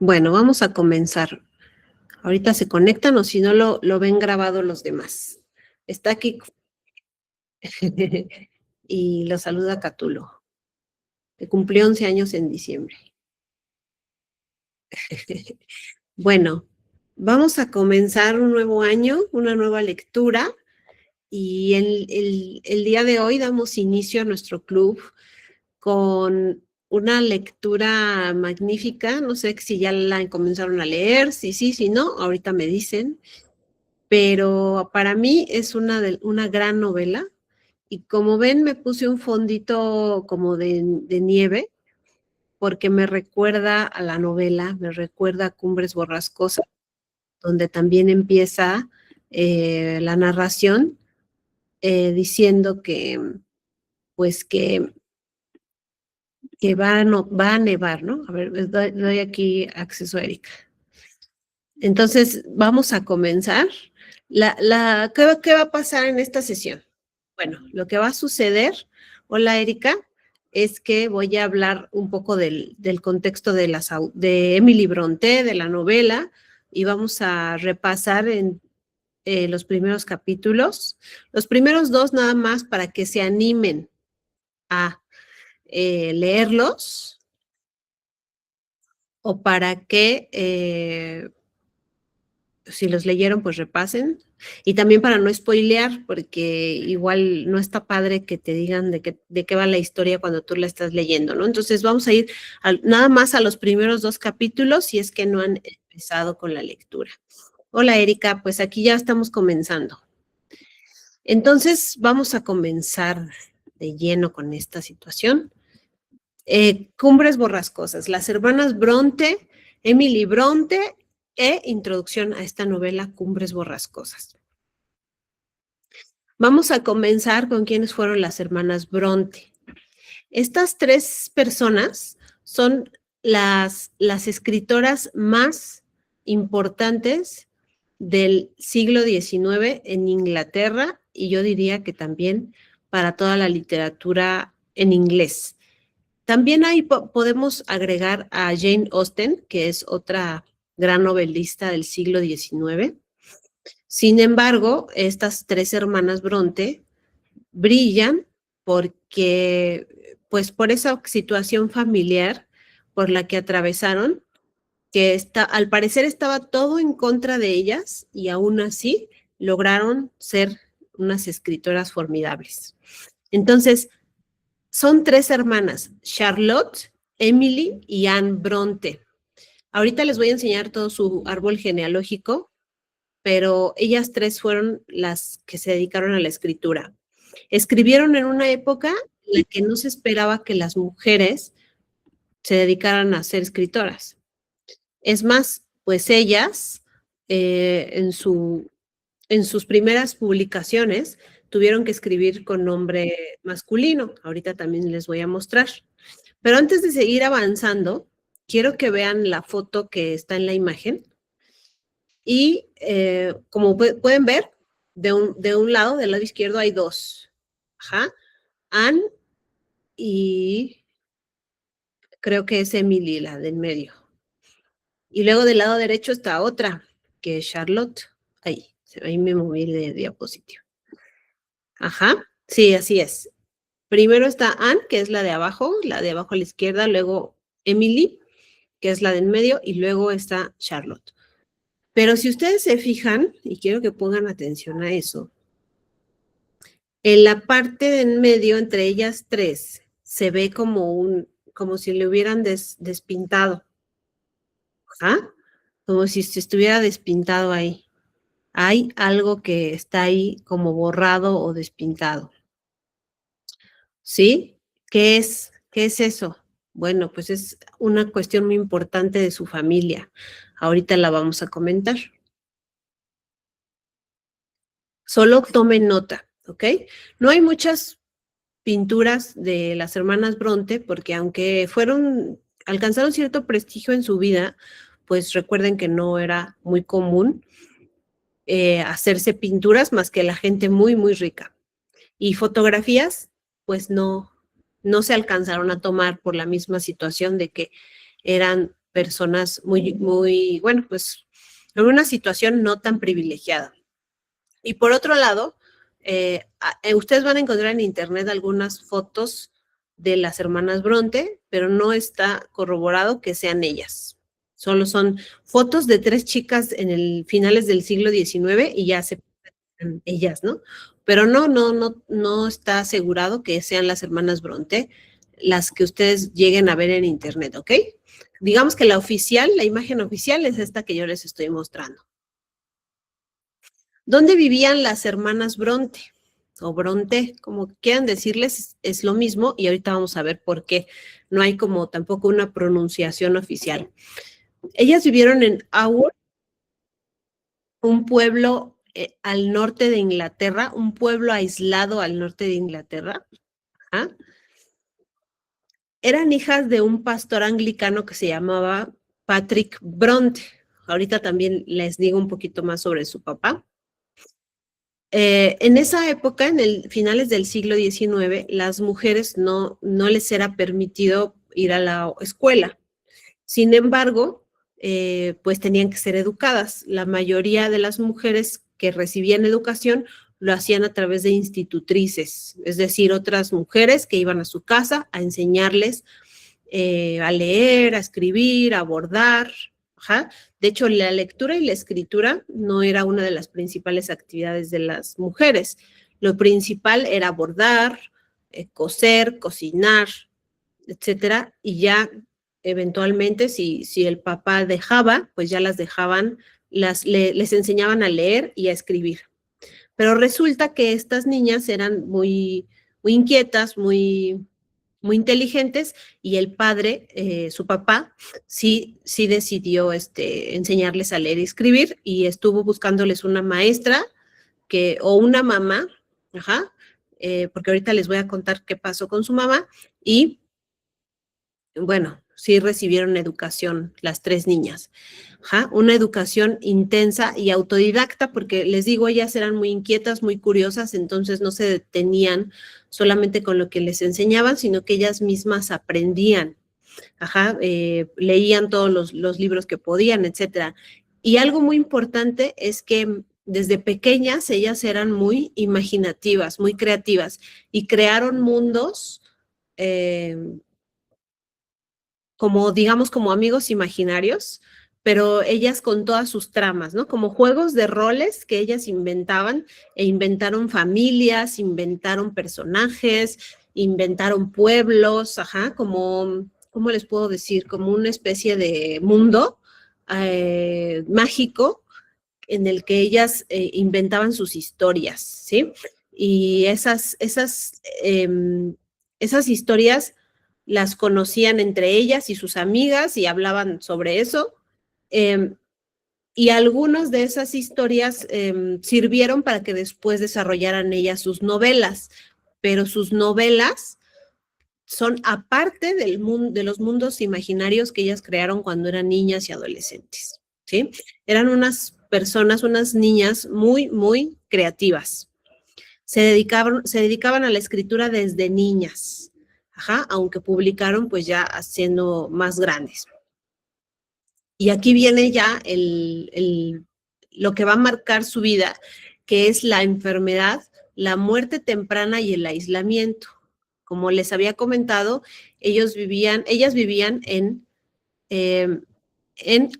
Bueno, vamos a comenzar. Ahorita se conectan o si no lo ven grabado los demás. Está aquí y lo saluda Catulo, que cumplió 11 años en diciembre. Bueno, vamos a comenzar un nuevo año, una nueva lectura y el día de hoy damos inicio a nuestro club con una lectura magnífica. No sé si ya la comenzaron a leer, si no, ahorita me dicen. Pero para mí es una gran novela y como ven me puse un fondito como de nieve porque me recuerda a la novela, me recuerda a Cumbres Borrascosas, donde también empieza la narración diciendo que pues que va a nevar, ¿no? A ver, doy aquí acceso a Erika. Entonces, vamos a comenzar. ¿Qué va a pasar en esta sesión? Bueno, lo que va a suceder, hola Erika, es que voy a hablar un poco del contexto de Emily Brontë, de la novela, y vamos a repasar en los primeros capítulos, los primeros dos nada más para que se animen a leerlos o para que si los leyeron, pues repasen. Y también para no spoilear, porque igual no está padre que te digan de qué va la historia cuando tú la estás leyendo, ¿no? Entonces vamos a ir nada más a los primeros dos capítulos si es que no han empezado con la lectura. Hola Erika, pues aquí ya estamos comenzando. Entonces vamos a comenzar de lleno con esta situación. Cumbres Borrascosas, las hermanas Brontë, Emily Brontë introducción a esta novela Cumbres Borrascosas. Vamos a comenzar con quiénes fueron las hermanas Brontë. Estas tres personas son las escritoras más importantes del siglo XIX en Inglaterra y yo diría que también para toda la literatura en inglés. También ahí podemos agregar a Jane Austen, que es otra gran novelista del siglo XIX. Sin embargo, estas tres hermanas Brontë brillan porque, pues por esa situación familiar por la que atravesaron, que al parecer estaba todo en contra de ellas y aún así lograron ser unas escritoras formidables. Entonces, son tres hermanas, Charlotte, Emily y Anne Brontë. Ahorita les voy a enseñar todo su árbol genealógico, pero ellas tres fueron las que se dedicaron a la escritura. Escribieron en una época en la que no se esperaba que las mujeres se dedicaran a ser escritoras. Es más, pues ellas en sus primeras publicaciones tuvieron que escribir con nombre masculino. Ahorita también les voy a mostrar. Pero antes de seguir avanzando, quiero que vean la foto que está en la imagen. Y como pueden ver, de un lado, del lado izquierdo, hay dos. Ajá. Anne y creo que es Emily, la del medio. Y luego del lado derecho está otra, que es Charlotte. Ahí me moví de diapositiva. Ajá, sí, así es. Primero está Anne, que es la de abajo a la izquierda, luego Emily, que es la del medio, y luego está Charlotte. Pero si ustedes se fijan, y quiero que pongan atención a eso, en la parte de en medio, entre ellas tres, se ve como si le hubieran despintado. ¿Ah? Como si se estuviera despintado ahí. Hay algo que está ahí como borrado o despintado. ¿Sí? ¿Qué es? ¿Qué es eso? Bueno, pues es una cuestión muy importante de su familia. Ahorita la vamos a comentar. Solo tomen nota, ¿ok? No hay muchas pinturas de las hermanas Brontë porque aunque alcanzaron cierto prestigio en su vida, pues recuerden que no era muy común hacerse pinturas más que la gente muy, muy rica. Y fotografías, pues no se alcanzaron a tomar por la misma situación de que eran personas muy, bueno, pues en una situación no tan privilegiada. Y por otro lado, ustedes van a encontrar en internet algunas fotos de las hermanas Bronte, pero no está corroborado que sean ellas. Solo son fotos de 3 chicas en el finales del siglo XIX y ya se ellas, ¿no? Pero no está asegurado que sean las hermanas Bronte las que ustedes lleguen a ver en internet, ¿ok? Digamos que la imagen oficial es esta que yo les estoy mostrando. ¿Dónde vivían las hermanas Bronte? O Bronte, como quieran decirles, es lo mismo y ahorita vamos a ver por qué. No hay como tampoco una pronunciación oficial. Ellas vivieron en Haworth, un pueblo al norte de Inglaterra, un pueblo aislado al norte de Inglaterra. ¿Ah? Eran hijas de un pastor anglicano que se llamaba Patrick Bronte. Ahorita también les digo un poquito más sobre su papá. En esa época, en el finales del siglo XIX, las mujeres no les era permitido ir a la escuela. Sin embargo, pues tenían que ser educadas. La mayoría de las mujeres que recibían educación lo hacían a través de institutrices, es decir, otras mujeres que iban a su casa a enseñarles a leer, a escribir, a bordar. Ajá. De hecho, la lectura y la escritura no era una de las principales actividades de las mujeres. Lo principal era bordar, coser, cocinar, etcétera, y ya eventualmente, si el papá dejaba, pues ya las dejaban, les enseñaban a leer y a escribir. Pero resulta que estas niñas eran muy inquietas, muy inteligentes, y el padre, su papá, sí decidió enseñarles a leer y escribir, y estuvo buscándoles una maestra o una mamá, ajá, porque ahorita les voy a contar qué pasó con su mamá, y bueno, sí recibieron educación las 3 niñas. Ajá, una educación intensa y autodidacta, porque les digo, ellas eran muy inquietas, muy curiosas, entonces no se detenían solamente con lo que les enseñaban, sino que ellas mismas aprendían. Ajá, leían todos los libros que podían, etcétera. Y algo muy importante es que desde pequeñas ellas eran muy imaginativas, muy creativas y crearon mundos como, digamos, como amigos imaginarios, pero ellas con todas sus tramas, ¿no? Como juegos de roles que ellas inventaban e inventaron familias, inventaron personajes, inventaron pueblos, ajá, como, ¿cómo les puedo decir? Como una especie de mundo mágico en el que ellas inventaban sus historias, ¿sí? Y esas historias las conocían entre ellas y sus amigas y hablaban sobre eso. Eh, y algunas de esas historias sirvieron para que después desarrollaran ellas sus novelas, pero sus novelas son aparte de los mundos imaginarios que ellas crearon cuando eran niñas y adolescentes, ¿sí? Eran unas personas, unas niñas muy creativas. Se dedicaban a la escritura desde niñas, ajá, aunque publicaron pues ya siendo más grandes. Y aquí viene ya lo que va a marcar su vida, que es la enfermedad, la muerte temprana y el aislamiento. Como les había comentado, ellas vivían en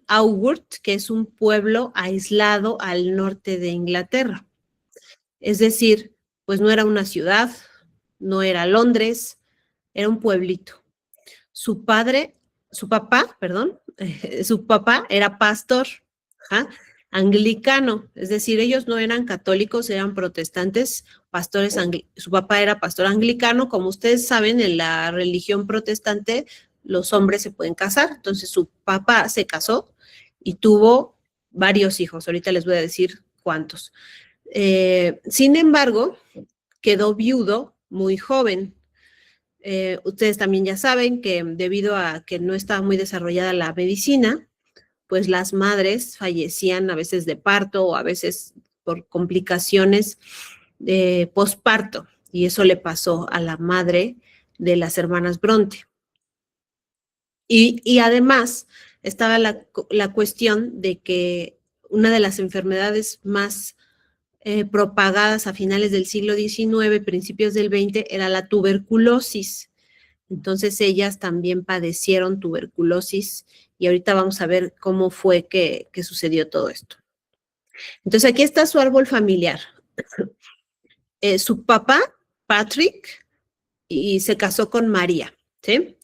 Haworth, que es un pueblo aislado al norte de Inglaterra. Es decir, pues no era una ciudad, no era Londres, era un pueblito. Su papá era pastor, ¿ja? Anglicano, es decir, ellos no eran católicos, eran protestantes, su papá era pastor anglicano, como ustedes saben, en la religión protestante los hombres se pueden casar, entonces su papá se casó y tuvo varios hijos, ahorita les voy a decir cuántos. Sin embargo, quedó viudo muy joven. Ustedes también ya saben que debido a que no estaba muy desarrollada la medicina, pues las madres fallecían a veces de parto o a veces por complicaciones de posparto. Y eso le pasó a la madre de las hermanas Bronte. Y además, estaba la cuestión de que una de las enfermedades más propagadas a finales del siglo XIX, principios del XX, era la tuberculosis. Entonces ellas también padecieron tuberculosis y ahorita vamos a ver cómo fue que sucedió todo esto. Entonces aquí está su árbol familiar. Su papá, Patrick, y se casó con María, ¿sí?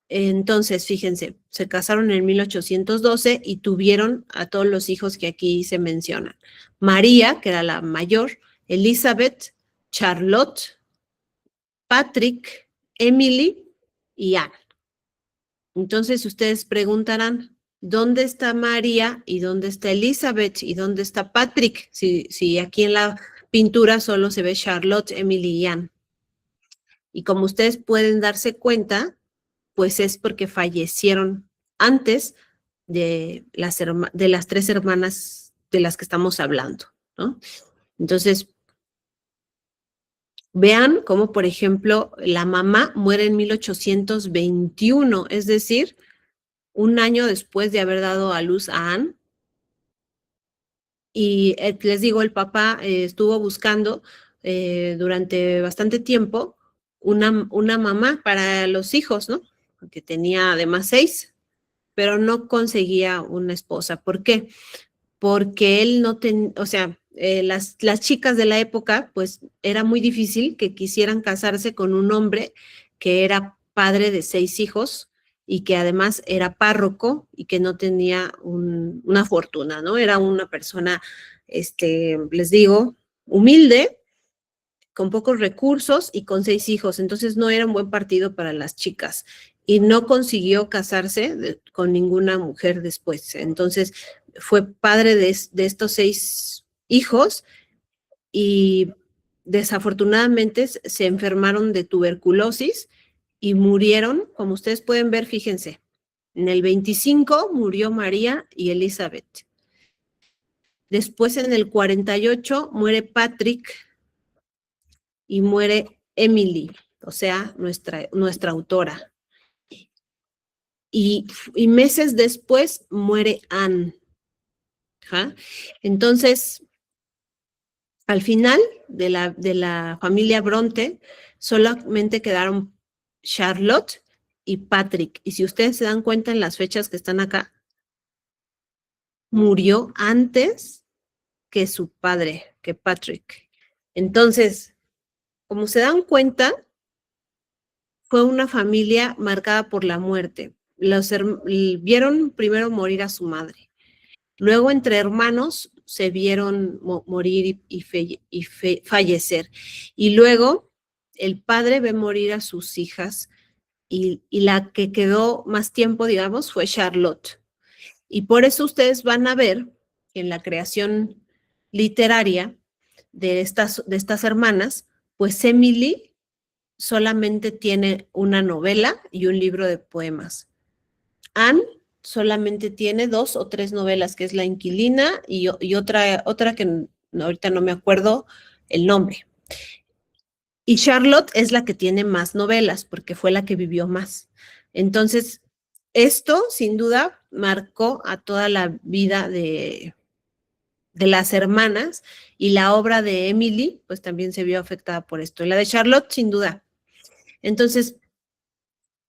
Entonces, fíjense, se casaron en 1812 y tuvieron a todos los hijos que aquí se mencionan. María, que era la mayor, Elizabeth, Charlotte, Patrick, Emily y Anne. Entonces, ustedes preguntarán, ¿dónde está María y dónde está Elizabeth y dónde está Patrick? Si aquí en la pintura solo se ve Charlotte, Emily y Anne. Y como ustedes pueden darse cuenta, pues es porque fallecieron antes de las tres hermanas de las que estamos hablando, ¿no? Entonces, vean cómo, por ejemplo, la mamá muere en 1821, es decir, un año después de haber dado a luz a Anne. Y les digo, el papá estuvo buscando durante bastante tiempo una mamá para los hijos, ¿no? Que tenía además 6, pero no conseguía una esposa. ¿Por qué? Porque él no tenía, o sea, las chicas de la época, pues era muy difícil que quisieran casarse con un hombre que era padre de 6 hijos y que además era párroco y que no tenía una fortuna, ¿no? Era una persona, les digo, humilde, con pocos recursos y con 6 hijos, entonces no era un buen partido para las chicas y no consiguió casarse con ninguna mujer después. Entonces fue padre de estos 6 hijos y desafortunadamente se enfermaron de tuberculosis y murieron, como ustedes pueden ver, fíjense, en el 25 murió María y Elizabeth. Después en el 48 muere Patrick y muere Emily, o sea, nuestra autora. Y meses después muere Anne. ¿Ja? Entonces, al final de la familia Bronte, solamente quedaron Charlotte y Patrick. Y si ustedes se dan cuenta en las fechas que están acá, murió antes que su padre, que Patrick. Entonces, como se dan cuenta, fue una familia marcada por la muerte. Vieron primero morir a su madre. Luego, entre hermanos, se vieron morir y fallecer. Y luego, el padre ve morir a sus hijas y la que quedó más tiempo, digamos, fue Charlotte. Y por eso ustedes van a ver en la creación literaria de estas hermanas, pues Emily solamente tiene una novela y un libro de poemas. Anne solamente tiene 2 o 3 novelas, que es La Inquilina y otra que ahorita no me acuerdo el nombre. Y Charlotte es la que tiene más novelas, porque fue la que vivió más. Entonces, esto sin duda marcó a toda la vida de las hermanas, y la obra de Emily, pues también se vio afectada por esto. Y la de Charlotte, sin duda. Entonces,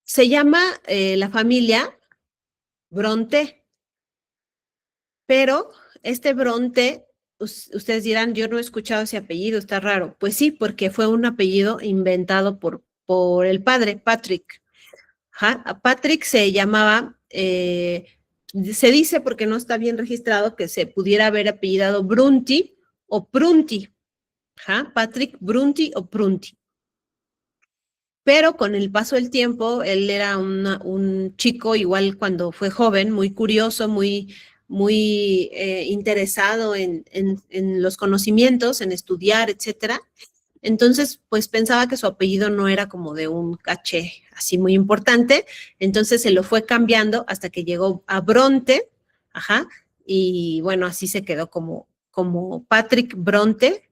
se llama la familia Bronte, pero este Bronte, ustedes dirán, yo no he escuchado ese apellido, está raro. Pues sí, porque fue un apellido inventado por el padre, Patrick. Ajá. A Patrick se llamaba, se dice porque no está bien registrado, que se pudiera haber apellidado Brunti o Prunti. Ajá. Patrick Brunti o Prunti. Pero con el paso del tiempo, él era un chico, igual cuando fue joven, muy curioso, muy interesado en los conocimientos, en estudiar, etcétera. Entonces, pues pensaba que su apellido no era como de un caché así muy importante, entonces se lo fue cambiando hasta que llegó a Bronte, ajá, y bueno, así se quedó como Patrick Bronte,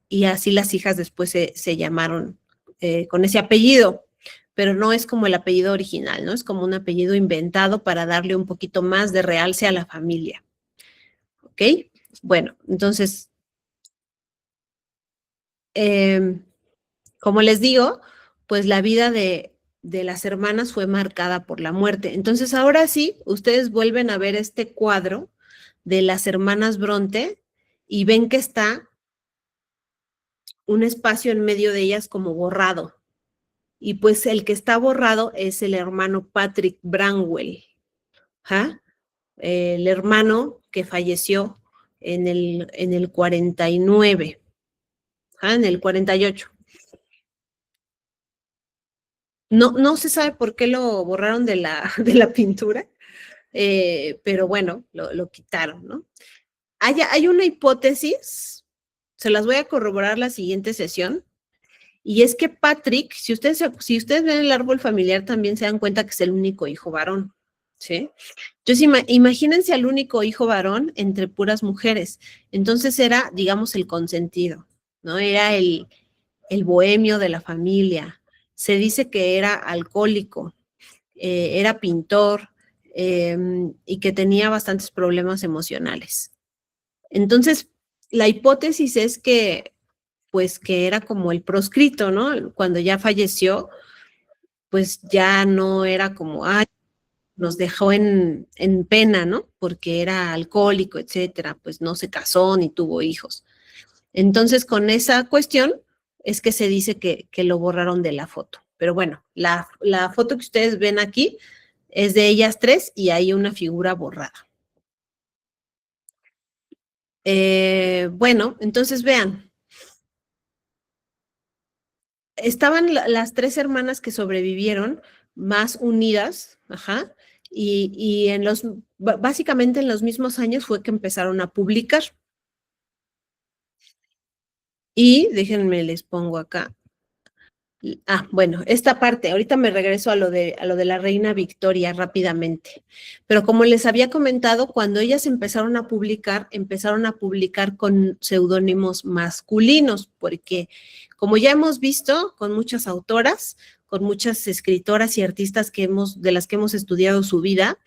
y así las hijas después se llamaron con ese apellido. pero no es como el apellido original, ¿no? Es como un apellido inventado para darle un poquito más de realce a la familia. ¿Ok? Bueno, entonces, como les digo, pues la vida de las hermanas fue marcada por la muerte. Entonces, ahora sí, ustedes vuelven a ver este cuadro de las hermanas Bronte y ven que está un espacio en medio de ellas como borrado. Y pues el que está borrado es el hermano Patrick Branwell, ¿ja? El hermano que falleció en el 49, ¿ja? En el 48. No, no se sabe por qué lo borraron de de la pintura, pero bueno, lo quitaron, ¿no? Hay una hipótesis, se las voy a corroborar la siguiente sesión, y es que Patrick, si ustedes ven el árbol familiar, también se dan cuenta que es el único hijo varón, ¿sí? Entonces, imagínense al único hijo varón entre puras mujeres. Entonces era, digamos, el consentido, ¿no? Era el bohemio de la familia. Se dice que era alcohólico, era pintor y que tenía bastantes problemas emocionales. Entonces, la hipótesis es que, pues, que era como el proscrito, ¿no? Cuando ya falleció, pues ya no era como, ay, nos dejó en pena, ¿no? Porque era alcohólico, etcétera, pues no se casó ni tuvo hijos. Entonces, con esa cuestión es que se dice que lo borraron de la foto. Pero bueno, la foto que ustedes ven aquí es de ellas tres y hay una figura borrada. Bueno, entonces vean, estaban las tres hermanas que sobrevivieron más unidas, ajá, y básicamente en los mismos años fue que empezaron a publicar. Y déjenme, les pongo acá. Bueno, esta parte, ahorita me regreso a lo de la reina Victoria rápidamente. Pero como les había comentado, cuando ellas empezaron a publicar con seudónimos masculinos, porque como ya hemos visto con muchas autoras, con muchas escritoras y artistas de las que hemos estudiado su vida,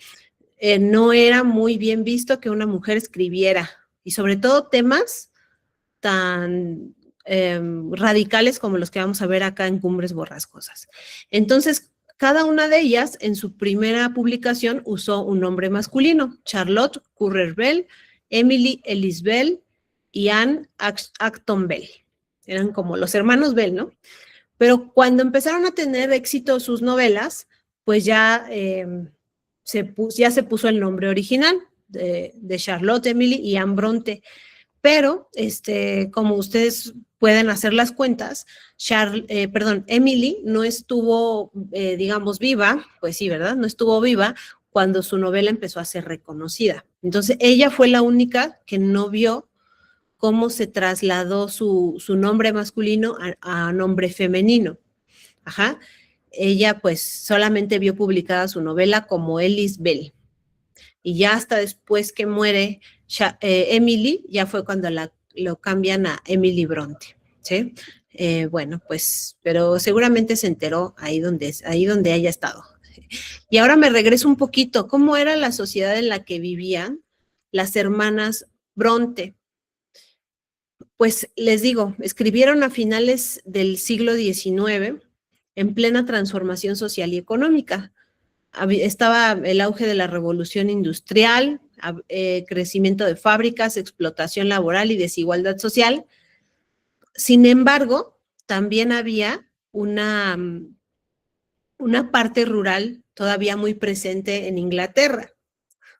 no era muy bien visto que una mujer escribiera, y sobre todo temas tan radicales como los que vamos a ver acá en Cumbres Borrascosas. Entonces, cada una de ellas en su primera publicación usó un nombre masculino: Charlotte Currer Bell, Emily Ellis Bell y Anne Acton Bell. Eran como los hermanos Bell, ¿no? Pero cuando empezaron a tener éxito sus novelas, pues ya, ya se puso el nombre original de Charlotte, Emily y Anne Bronte. Pero, como ustedes pueden hacer las cuentas, Emily no estuvo, digamos, viva, pues sí, ¿verdad? No estuvo viva cuando su novela empezó a ser reconocida. Entonces, ella fue la única que no vio cómo se trasladó su nombre masculino a nombre femenino. Ajá. Ella, pues, solamente vio publicada su novela como Ellis Bell. Y ya hasta después que muere Emily, ya fue cuando lo cambian a Emily Bronte, ¿sí? Bueno, pues, pero seguramente se enteró ahí donde haya estado. Y ahora me regreso un poquito. ¿Cómo era la sociedad en la que vivían las hermanas Bronte? Pues les digo, escribieron a finales del siglo XIX, en plena transformación social y económica. Estaba el auge de la revolución industrial, crecimiento de fábricas, explotación laboral y desigualdad social. Sin embargo, también había una parte rural todavía muy presente en Inglaterra,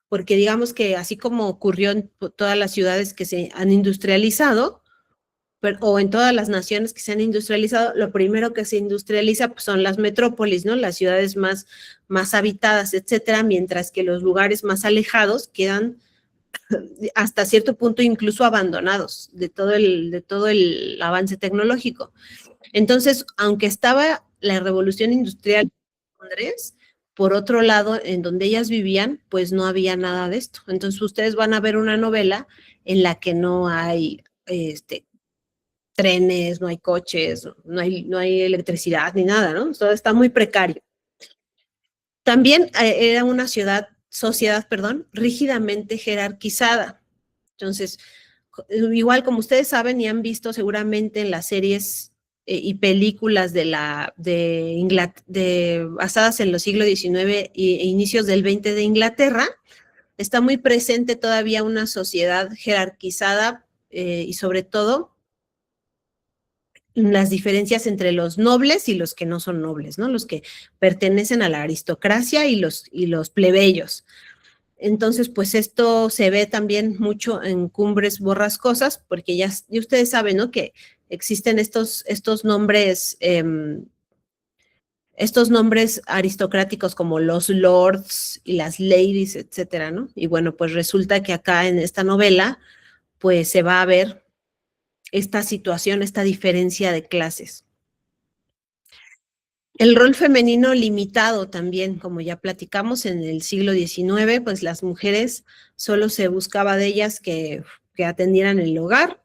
porque digamos que así como ocurrió en todas las ciudades que se han industrializado, o en todas las naciones que se han industrializado, lo primero que se industrializa pues, son las metrópolis, ¿no? Las ciudades más habitadas, etcétera, mientras que los lugares más alejados quedan hasta cierto punto incluso abandonados de todo el avance tecnológico. Entonces, aunque estaba la revolución industrial en Londres, por otro lado, en donde ellas vivían, pues no había nada de esto. Entonces, ustedes van a ver una novela en la que no hay trenes, no hay coches, no hay electricidad ni nada, ¿no? Todo está muy precario. También era una sociedad, perdón, rígidamente jerarquizada. Entonces, igual como ustedes saben y han visto seguramente en las series y películas basadas en los siglos XIX e inicios del XX de Inglaterra, está muy presente todavía una sociedad jerarquizada y sobre todo las diferencias entre los nobles y los que no son nobles, ¿no? Los que pertenecen a la aristocracia y los plebeyos. Entonces, pues esto se ve también mucho en Cumbres Borrascosas, porque ya ustedes saben, ¿no? Que existen estos nombres aristocráticos como los lords y las ladies, etcétera, ¿no? Y bueno, pues resulta que acá en esta novela, pues se va a ver esta situación, esta diferencia de clases. El rol femenino limitado también, como ya platicamos en el siglo XIX, pues las mujeres solo se buscaba de ellas que atendieran el hogar,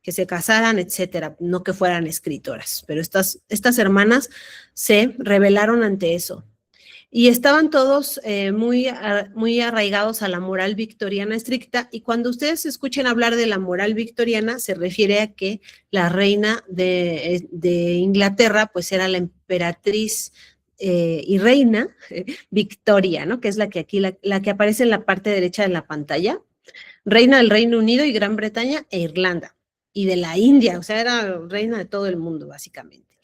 que se casaran, etcétera, no que fueran escritoras. Pero estas hermanas se rebelaron ante eso. Y estaban todos muy arraigados a la moral victoriana estricta, y cuando ustedes escuchen hablar de la moral victoriana, se refiere a que la reina de Inglaterra, pues era la emperatriz y reina Victoria, ¿no? Que es la que aquí, la que aparece en la parte derecha de la pantalla, reina del Reino Unido y Gran Bretaña e Irlanda, y de la India, o sea, era reina de todo el mundo, básicamente.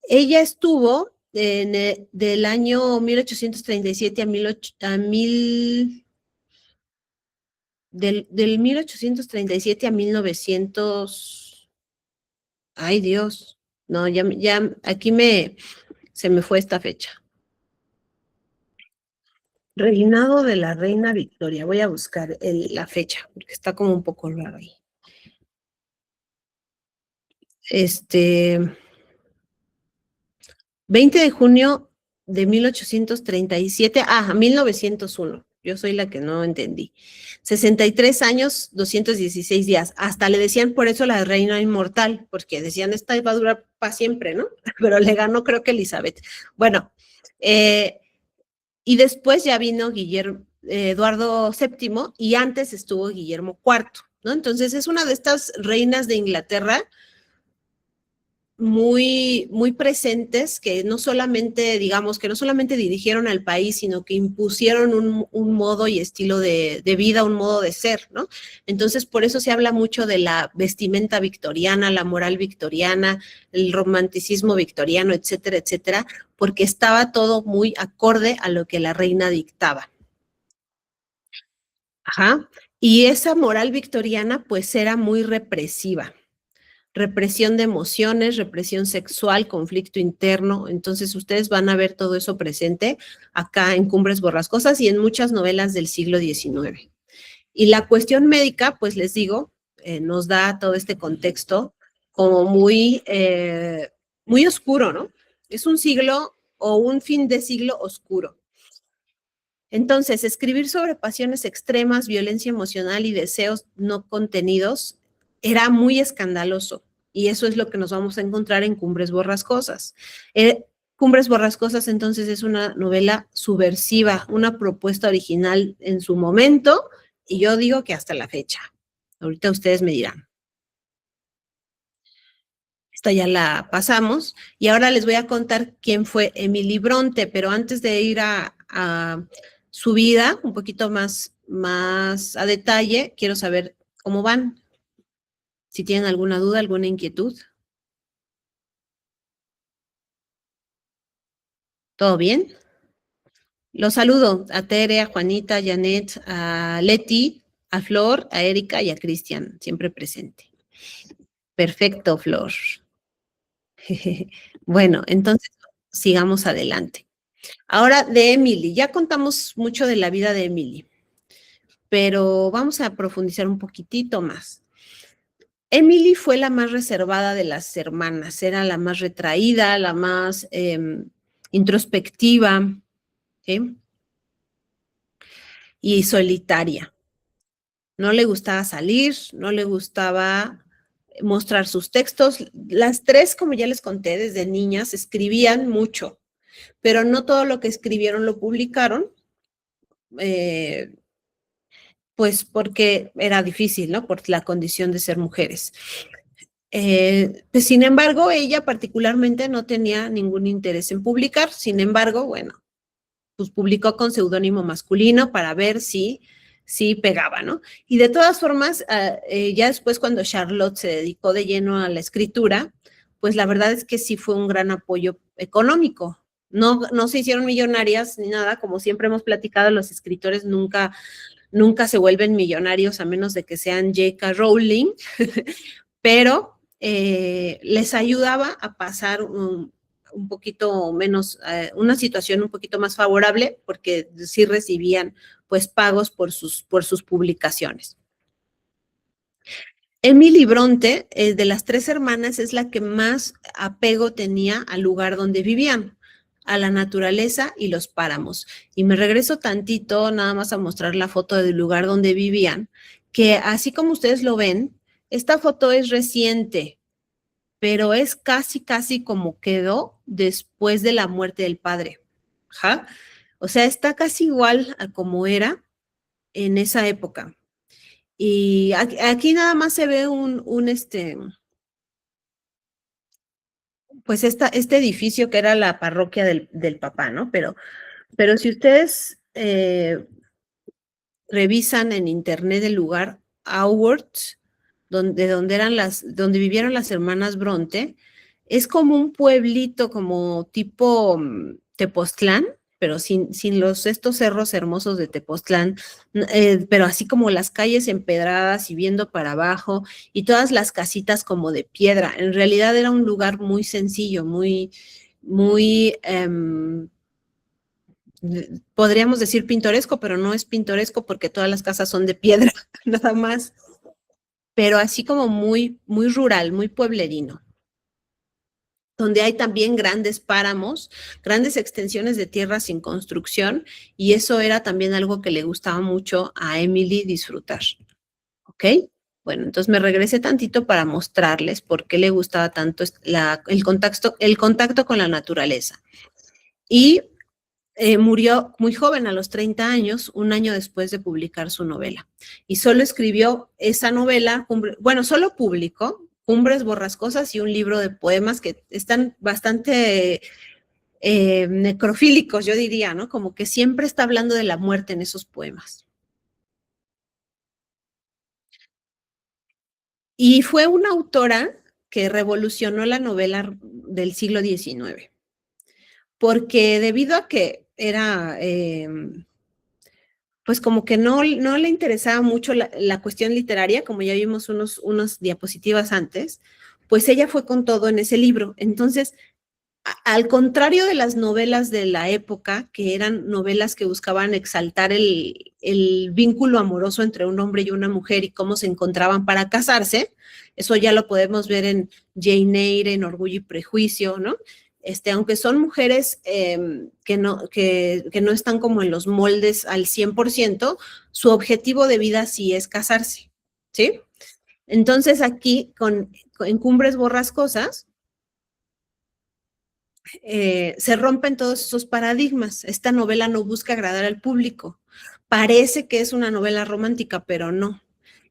Ella estuvo del año 1837 del 1837 a 1900, ay Dios, no, ya aquí se me fue esta fecha. Reinado de la reina Victoria, voy a buscar la fecha, porque está como un poco raro ahí. 20 de junio de 1837, 1901. Yo soy la que no entendí. 63 años, 216 días. Hasta le decían por eso la reina inmortal, porque decían, esta va a durar para siempre, ¿no? Pero le ganó creo que Elizabeth. Bueno, y después ya vino Eduardo VII y antes estuvo Guillermo IV, ¿no? Entonces es una de estas reinas de Inglaterra muy, muy presentes, que no solamente, digamos, que no solamente dirigieron al país, sino que impusieron un modo y estilo de vida, un modo de ser, ¿no? Entonces, por eso se habla mucho de la vestimenta victoriana, la moral victoriana, el romanticismo victoriano, etcétera, etcétera, porque estaba todo muy acorde a lo que la reina dictaba. Ajá. Y esa moral victoriana, pues, era muy represiva. Represión de emociones, represión sexual, conflicto interno. Entonces, ustedes van a ver todo eso presente acá en Cumbres Borrascosas y en muchas novelas del siglo XIX. Y la cuestión médica, pues les digo, nos da todo este contexto como muy oscuro, ¿no? Es un siglo o un fin de siglo oscuro. Entonces, escribir sobre pasiones extremas, violencia emocional y deseos no contenidos era muy escandaloso. Y eso es lo que nos vamos a encontrar en Cumbres Borrascosas. Cumbres Borrascosas, entonces, es una novela subversiva, una propuesta original en su momento, y yo digo que hasta la fecha. Ahorita ustedes me dirán. Esta ya la pasamos. Y ahora les voy a contar quién fue Emily Bronte, pero antes de ir a su vida un poquito más a detalle, quiero saber cómo van. Si tienen alguna duda, alguna inquietud. ¿Todo bien? Los saludo a Tere, a Juanita, a Janet, a Leti, a Flor, a Erika y a Cristian, siempre presente. Perfecto, Flor. Bueno, entonces sigamos adelante. Ahora de Emily, ya contamos mucho de la vida de Emily, pero vamos a profundizar un poquitito más. Emily fue la más reservada de las hermanas, era la más retraída, la más introspectiva, ¿sí? Y solitaria. No le gustaba salir, no le gustaba mostrar sus textos. Las tres, como ya les conté, desde niñas escribían mucho, pero no todo lo que escribieron lo publicaron, pues porque era difícil, ¿no? Por la condición de ser mujeres. Pues, sin embargo, ella particularmente no tenía ningún interés en publicar. Sin embargo, bueno, pues publicó con seudónimo masculino para ver si pegaba, ¿no? Y de todas formas, ya después cuando Charlotte se dedicó de lleno a la escritura, pues la verdad es que sí fue un gran apoyo económico. No se hicieron millonarias ni nada, como siempre hemos platicado, los escritores nunca se vuelven millonarios a menos de que sean J.K. Rowling, pero les ayudaba a pasar un poquito menos, una situación un poquito más favorable, porque sí recibían pues pagos por sus publicaciones. Emily Bronte, de las tres hermanas, es la que más apego tenía al lugar donde vivían, a la naturaleza y los páramos. Y me regreso tantito nada más a mostrar la foto del lugar donde vivían, que así como ustedes lo ven, esta foto es reciente, pero es casi como quedó después de la muerte del padre. Ajá. O sea, está casi igual a como era en esa época. Y aquí nada más se ve pues este edificio que era la parroquia del papá, ¿no? Pero si ustedes revisan en internet el lugar Awards, donde vivieron las hermanas Bronte, es como un pueblito, como tipo Tepoztlán, pero sin estos cerros hermosos de Tepoztlán, pero así como las calles empedradas y viendo para abajo, y todas las casitas como de piedra. En realidad era un lugar muy sencillo, muy, podríamos decir pintoresco, pero no es pintoresco porque todas las casas son de piedra, nada más, pero así como muy rural, muy pueblerino, donde hay también grandes páramos, grandes extensiones de tierra sin construcción, y eso era también algo que le gustaba mucho a Emily disfrutar. ¿Ok? Bueno, entonces me regresé tantito para mostrarles por qué le gustaba tanto el contacto con la naturaleza. Y murió muy joven, a los 30 años, un año después de publicar su novela. Y solo escribió esa novela, bueno, solo publicó Cumbres Borrascosas y un libro de poemas que están bastante necrofílicos, yo diría, ¿no? Como que siempre está hablando de la muerte en esos poemas. Y fue una autora que revolucionó la novela del siglo XIX, porque debido a que era pues como que no le interesaba mucho la cuestión literaria, como ya vimos unas diapositivas antes, pues ella fue con todo en ese libro. Entonces, al contrario de las novelas de la época, que eran novelas que buscaban exaltar el vínculo amoroso entre un hombre y una mujer y cómo se encontraban para casarse, eso ya lo podemos ver en Jane Eyre, en Orgullo y Prejuicio, ¿no? Aunque son mujeres que no están como en los moldes al 100%, su objetivo de vida sí es casarse, ¿sí? Entonces aquí, en Cumbres Borrascosas, se rompen todos esos paradigmas. Esta novela no busca agradar al público. Parece que es una novela romántica, pero no.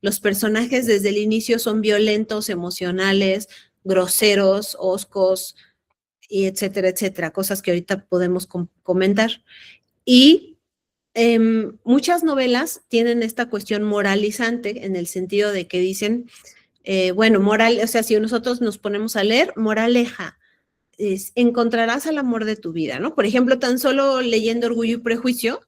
Los personajes desde el inicio son violentos, emocionales, groseros, hoscos, y etcétera, etcétera, cosas que ahorita podemos comentar. Y muchas novelas tienen esta cuestión moralizante en el sentido de que dicen, bueno, moral, o sea, si nosotros nos ponemos a leer, moraleja, encontrarás al amor de tu vida, ¿no? Por ejemplo, tan solo leyendo Orgullo y Prejuicio,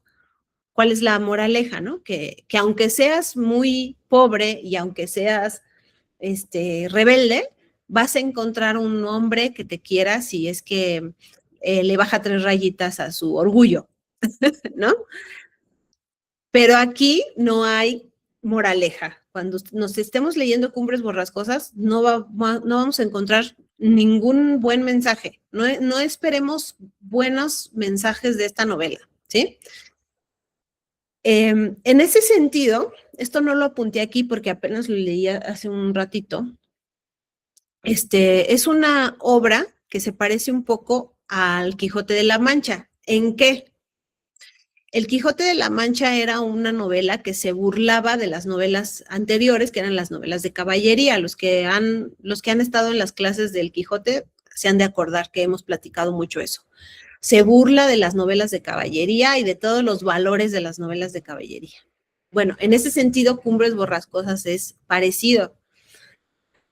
¿cuál es la moraleja, no? Que aunque seas muy pobre y aunque seas rebelde, vas a encontrar un hombre que te quiera si es que le baja 3 rayitas a su orgullo, ¿no? Pero aquí no hay moraleja. Cuando nos estemos leyendo Cumbres Borrascosas, no vamos a encontrar ningún buen mensaje. No esperemos buenos mensajes de esta novela, ¿sí? En ese sentido, esto no lo apunté aquí porque apenas lo leí hace un ratito, Es una obra que se parece un poco al Quijote de la Mancha. ¿En qué? El Quijote de la Mancha era una novela que se burlaba de las novelas anteriores, que eran las novelas de caballería. Los que han estado en las clases del Quijote se han de acordar que hemos platicado mucho eso. Se burla de las novelas de caballería y de todos los valores de las novelas de caballería. Bueno, en ese sentido, Cumbres Borrascosas es parecido.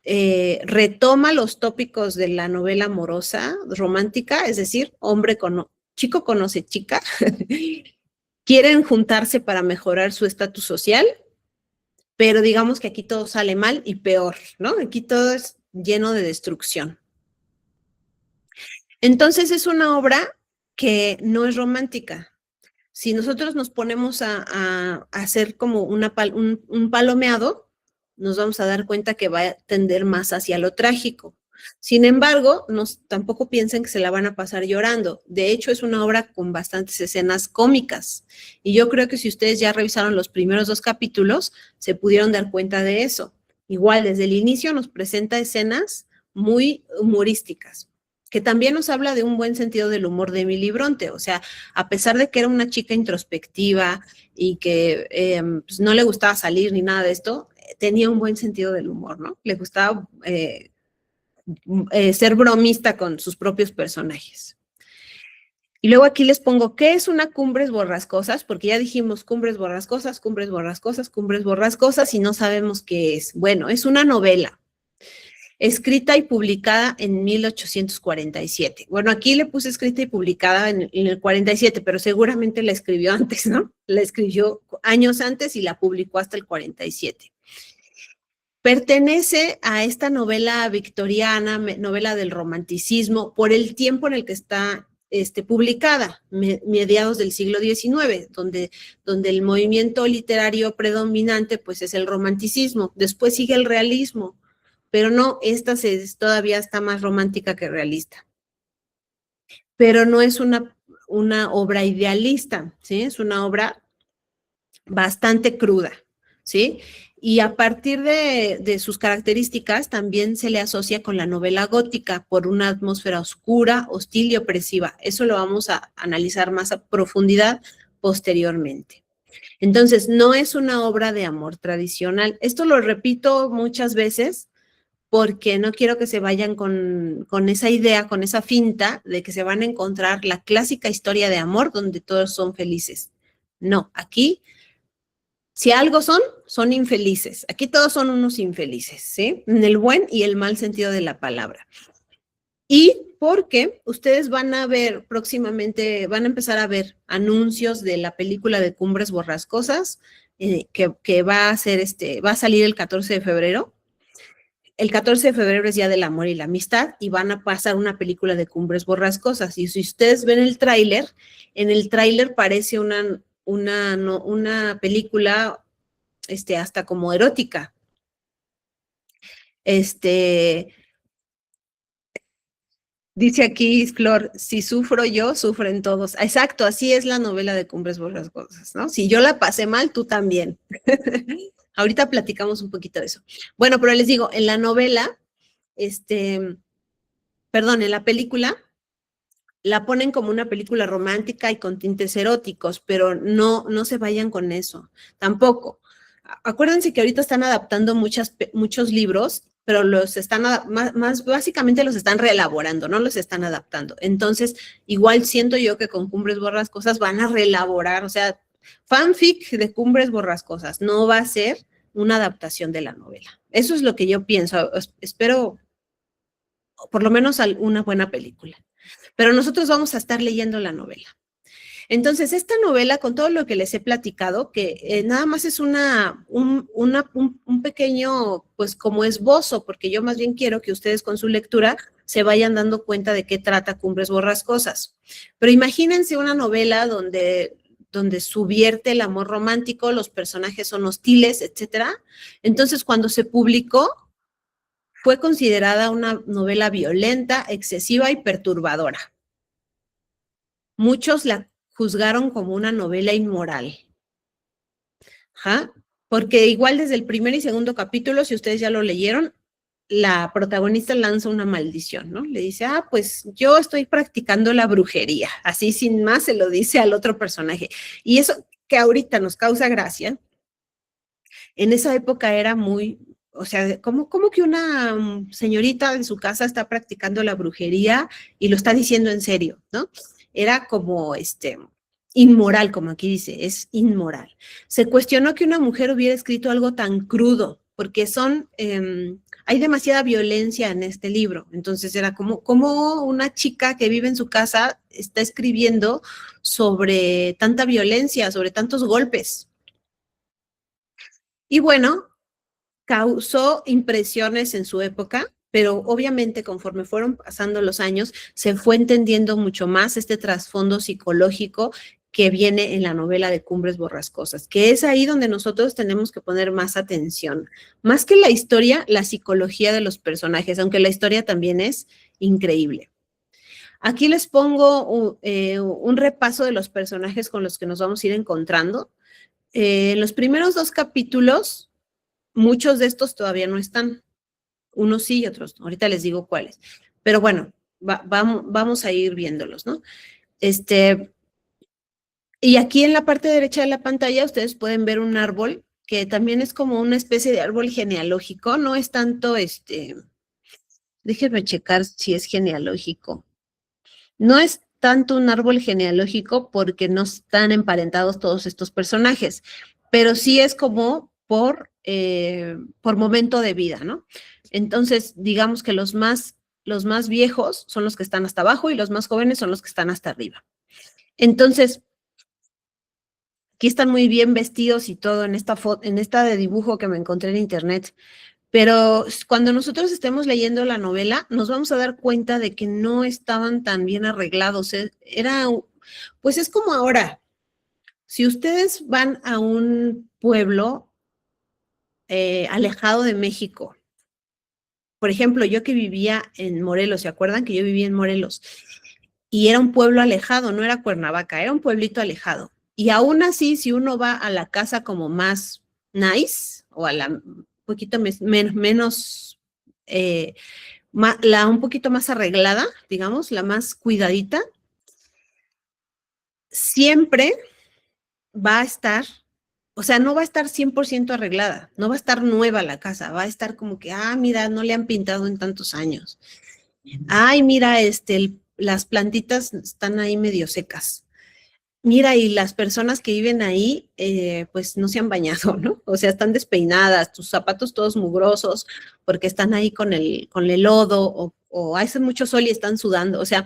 Retoma los tópicos de la novela amorosa, romántica, es decir, chico conoce chica, quieren juntarse para mejorar su estatus social, pero digamos que aquí todo sale mal y peor, ¿no? Aquí todo es lleno de destrucción. Entonces es una obra que no es romántica. Si nosotros nos ponemos a hacer como un palomeado, nos vamos a dar cuenta que va a tender más hacia lo trágico. Sin embargo, tampoco piensen que se la van a pasar llorando. De hecho, es una obra con bastantes escenas cómicas. Y yo creo que si ustedes ya revisaron los primeros 2 capítulos, se pudieron dar cuenta de eso. Igual, desde el inicio nos presenta escenas muy humorísticas, que también nos habla de un buen sentido del humor de Emily Bronte. O sea, a pesar de que era una chica introspectiva y que pues no le gustaba salir ni nada de esto, tenía un buen sentido del humor, ¿no? Le gustaba ser bromista con sus propios personajes. Y luego aquí les pongo, ¿qué es una Cumbres Borrascosas? Porque ya dijimos Cumbres Borrascosas, Cumbres Borrascosas, Cumbres Borrascosas y no sabemos qué es. Bueno, es una novela escrita y publicada en 1847. Bueno, aquí le puse escrita y publicada en el 47, pero seguramente la escribió antes, ¿no? La escribió años antes y la publicó hasta el 47. Pertenece a esta novela victoriana, novela del romanticismo, por el tiempo en el que está publicada, mediados del siglo XIX, donde el movimiento literario predominante pues es el romanticismo. Después sigue el realismo, pero no, esta todavía está más romántica que realista. Pero no es una obra idealista, ¿sí? Es una obra bastante cruda, ¿sí? Y a partir de sus características también se le asocia con la novela gótica por una atmósfera oscura, hostil y opresiva. Eso lo vamos a analizar más a profundidad posteriormente. Entonces, no es una obra de amor tradicional. Esto lo repito muchas veces porque no quiero que se vayan con esa idea, con esa finta de que se van a encontrar la clásica historia de amor donde todos son felices. No, aquí, si algo son infelices. Aquí todos son unos infelices, ¿sí? En el buen y el mal sentido de la palabra. Y porque ustedes van a ver próximamente, van a empezar a ver anuncios de la película de Cumbres Borrascosas, que va a salir el 14 de febrero. El 14 de febrero es Día del Amor y la Amistad y van a pasar una película de Cumbres Borrascosas. Y si ustedes ven el tráiler, en el tráiler parece una película hasta como erótica. Dice aquí Flor, si sufro yo, sufren todos. Exacto, así es la novela de Cumbres Borrascosas, ¿no? Si yo la pasé mal, tú también. Ahorita platicamos un poquito de eso. Bueno, pero les digo, en la novela, en la película, la ponen como una película romántica y con tintes eróticos, pero no se vayan con eso, tampoco. Acuérdense que ahorita están adaptando muchos libros, pero los están, más básicamente los están reelaborando, no los están adaptando. Entonces, igual siento yo que con Cumbres Borrascosas van a reelaborar, o sea, fanfic de Cumbres Borrascosas, no va a ser una adaptación de la novela. Eso es lo que yo pienso. Espero por lo menos una buena película. Pero nosotros vamos a estar leyendo la novela. Entonces, esta novela, con todo lo que les he platicado, que nada más es un pequeño, pues como esbozo, porque yo más bien quiero que ustedes con su lectura se vayan dando cuenta de qué trata Cumbres Borrascosas. Pero imagínense una novela donde subvierte el amor romántico, los personajes son hostiles, etcétera. Entonces, cuando se publicó, fue considerada una novela violenta, excesiva y perturbadora. Muchos la juzgaron como una novela inmoral. Porque igual desde el primer y segundo capítulo, si ustedes ya lo leyeron, la protagonista lanza una maldición, ¿no? Le dice, pues yo estoy practicando la brujería. Así sin más se lo dice al otro personaje. Y eso que ahorita nos causa gracia, en esa época era muy, o sea, ¿cómo que una señorita en su casa está practicando la brujería y lo está diciendo en serio, ¿no? Era como, inmoral, como aquí dice, es inmoral. Se cuestionó que una mujer hubiera escrito algo tan crudo, porque hay demasiada violencia en este libro. Entonces era como una chica que vive en su casa está escribiendo sobre tanta violencia, sobre tantos golpes. Y bueno, causó impresiones en su época, pero obviamente conforme fueron pasando los años, se fue entendiendo mucho más este trasfondo psicológico que viene en la novela de Cumbres Borrascosas, que es ahí donde nosotros tenemos que poner más atención. Más que la historia, la psicología de los personajes, aunque la historia también es increíble. Aquí les pongo un repaso de los personajes con los que nos vamos a ir encontrando. En los primeros 2 capítulos, muchos de estos todavía no están. Unos sí y otros no. Ahorita les digo cuáles. Pero bueno, vamos a ir viéndolos, ¿no? Y aquí en la parte derecha de la pantalla ustedes pueden ver un árbol que también es como una especie de árbol genealógico. No es tanto, déjenme checar si es genealógico. No es tanto un árbol genealógico porque no están emparentados todos estos personajes, pero sí es como por momento de vida, ¿no? Entonces, digamos que los más viejos son los que están hasta abajo y los más jóvenes son los que están hasta arriba. Entonces, aquí están muy bien vestidos y todo en esta foto, en esta de dibujo que me encontré en internet. Pero cuando nosotros estemos leyendo la novela, nos vamos a dar cuenta de que no estaban tan bien arreglados. Pues es como ahora. Si ustedes van a un pueblo alejado de México, por ejemplo, yo que vivía en Morelos, ¿se acuerdan que yo vivía en Morelos? Y era un pueblo alejado, no era Cuernavaca, era un pueblito alejado. Y aún así, si uno va a la casa como más nice o a la un poquito menos, un poquito más arreglada, digamos, la más cuidadita, siempre va a estar, o sea, no va a estar 100% arreglada, no va a estar nueva la casa, va a estar como que, mira, no le han pintado en tantos años. Ay, mira, las plantitas están ahí medio secas. Mira, y las personas que viven ahí, pues no se han bañado, ¿no? O sea, están despeinadas, tus zapatos todos mugrosos, porque están ahí con el lodo, o hace mucho sol y están sudando. O sea,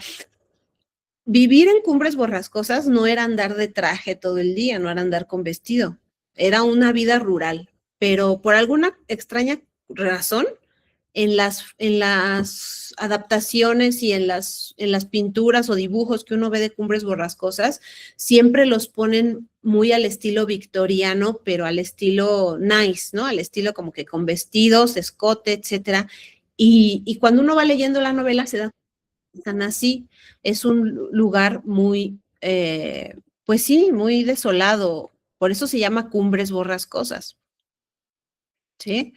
vivir en Cumbres Borrascosas no era andar de traje todo el día, no era andar con vestido, era una vida rural, pero por alguna extraña razón, en las adaptaciones y en las pinturas o dibujos que uno ve de Cumbres Borrascosas, siempre los ponen muy al estilo victoriano, pero al estilo nice, ¿no? Al estilo como que con vestidos, escote, etcétera. Y cuando uno va leyendo la novela se da cuenta que están así. Es un lugar muy, pues sí, muy desolado. Por eso se llama Cumbres Borrascosas. ¿Sí?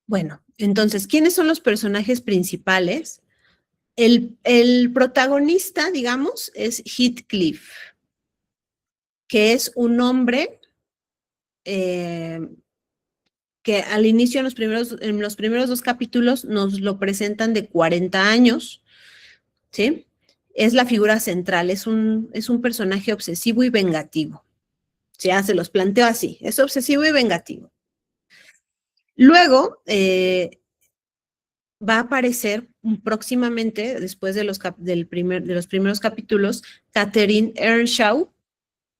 Bueno, entonces, ¿quiénes son los personajes principales? El protagonista, digamos, es Heathcliff, que es un hombre que al inicio en los primeros 2 capítulos nos lo presentan de 40 años, ¿sí? Es la figura central, es un personaje obsesivo y vengativo. Ya se los planteo así, es obsesivo y vengativo. Luego, va a aparecer próximamente, después de los primeros capítulos, Catherine Earnshaw,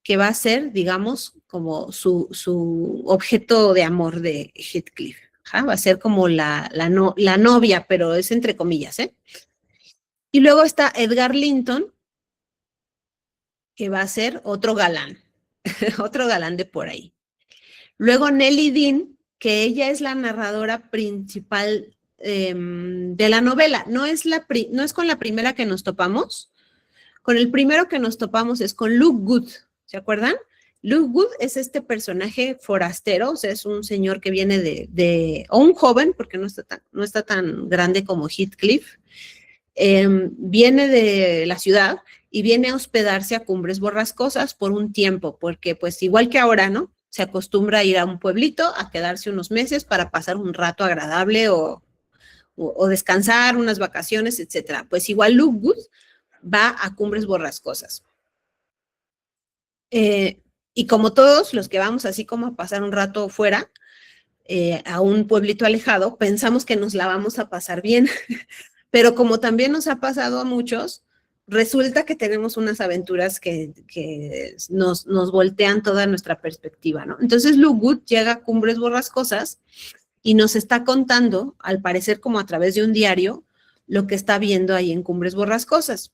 que va a ser, digamos, como su objeto de amor de Heathcliff. Va a ser como la novia, pero es entre comillas, ¿eh? Y luego está Edgar Linton, que va a ser otro galán, otro galán de por ahí. Luego Nellie Dean, que ella es la narradora principal de la novela. No es con la primera que nos topamos. Con el primero que nos topamos es con Luke Good, ¿se acuerdan? Luke Wood es este personaje forastero, o sea, es un señor que viene o un joven, porque no está tan grande como Heathcliff, viene de la ciudad y viene a hospedarse a Cumbres Borrascosas por un tiempo, porque pues igual que ahora, ¿no? Se acostumbra a ir a un pueblito, a quedarse unos meses para pasar un rato agradable o descansar, unas vacaciones, etcétera. Pues igual Luke Wood va a Cumbres Borrascosas. Y como todos los que vamos así como a pasar un rato fuera, a un pueblito alejado, pensamos que nos la vamos a pasar bien. Pero como también nos ha pasado a muchos, resulta que tenemos unas aventuras que nos voltean toda nuestra perspectiva, ¿no? Entonces Luke Wood llega a Cumbres Borrascosas y nos está contando, al parecer como a través de un diario, lo que está viendo ahí en Cumbres Borrascosas.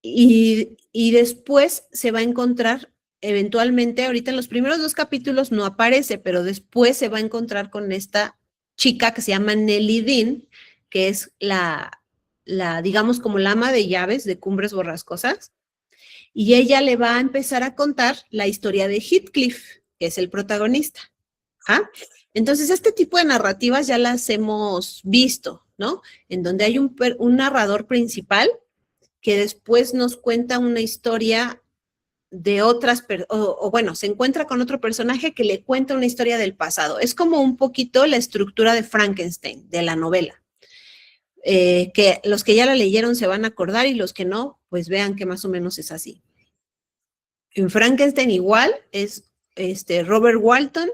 Y después se va a encontrar eventualmente, ahorita en los primeros 2 capítulos no aparece, pero después se va a encontrar con esta chica que se llama Nellie Dean, que es digamos, como la ama de llaves de Cumbres Borrascosas, y ella le va a empezar a contar la historia de Heathcliff, que es el protagonista. ¿Ah? Entonces, este tipo de narrativas ya las hemos visto, ¿no? En donde hay un narrador principal que después nos cuenta una historia de otras, bueno, se encuentra con otro personaje que le cuenta una historia del pasado. Es como un poquito la estructura de Frankenstein, de la novela. Que los que ya la leyeron se van a acordar y los que no, pues vean que más o menos es así. En Frankenstein igual es Robert Walton,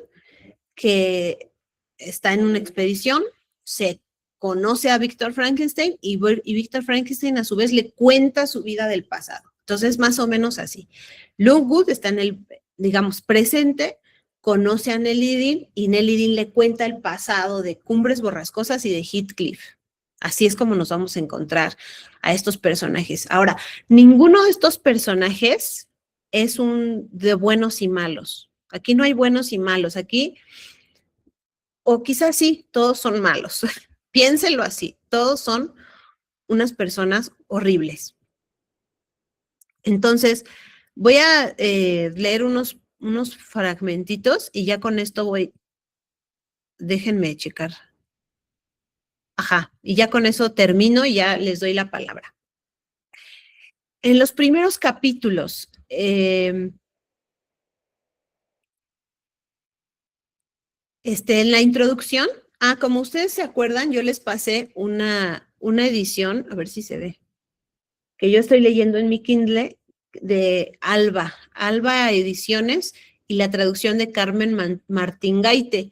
que está en una expedición, se conoce a Víctor Frankenstein y Víctor Frankenstein a su vez le cuenta su vida del pasado. Entonces, más o menos así. Luke Wood está en el, digamos, presente, conoce a Nellie Dean y Nellie Dean le cuenta el pasado de Cumbres Borrascosas y de Heathcliff. Así es como nos vamos a encontrar a estos personajes. Ahora, ninguno de estos personajes es un de buenos y malos. Aquí no hay buenos y malos. Aquí, o quizás sí, todos son malos. Piénsenlo así. Todos son unas personas horribles. Entonces, voy a leer unos fragmentitos y ya con esto déjenme checar. Ajá, y ya con eso termino y ya les doy la palabra. En los primeros capítulos, en la introducción, como ustedes se acuerdan, yo les pasé una edición, a ver si se ve, que yo estoy leyendo en mi Kindle de Alba Ediciones y la traducción de Carmen Martín Gaite,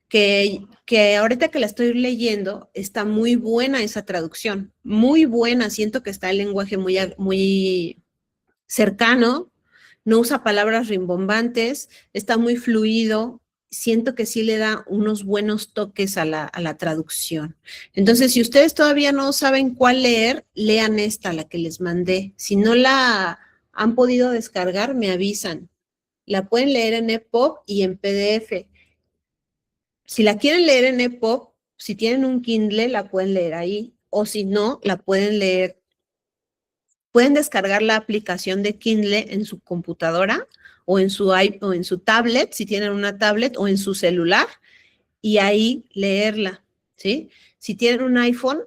que ahorita que la estoy leyendo está muy buena esa traducción, muy buena, siento que está el lenguaje muy cercano, no usa palabras rimbombantes, está muy fluido, siento que sí le da unos buenos toques a la traducción. Entonces, si ustedes todavía no saben cuál leer, lean esta, la que les mandé. Si no la han podido descargar, me avisan. La pueden leer en EPUB y en PDF. Si la quieren leer en EPUB, si tienen un Kindle, la pueden leer ahí, o si no, la pueden leer. Pueden descargar la aplicación de Kindle en su computadora o en su tablet, si tienen una tablet, o en su celular, y ahí leerla, ¿sí? Si tienen un iPhone,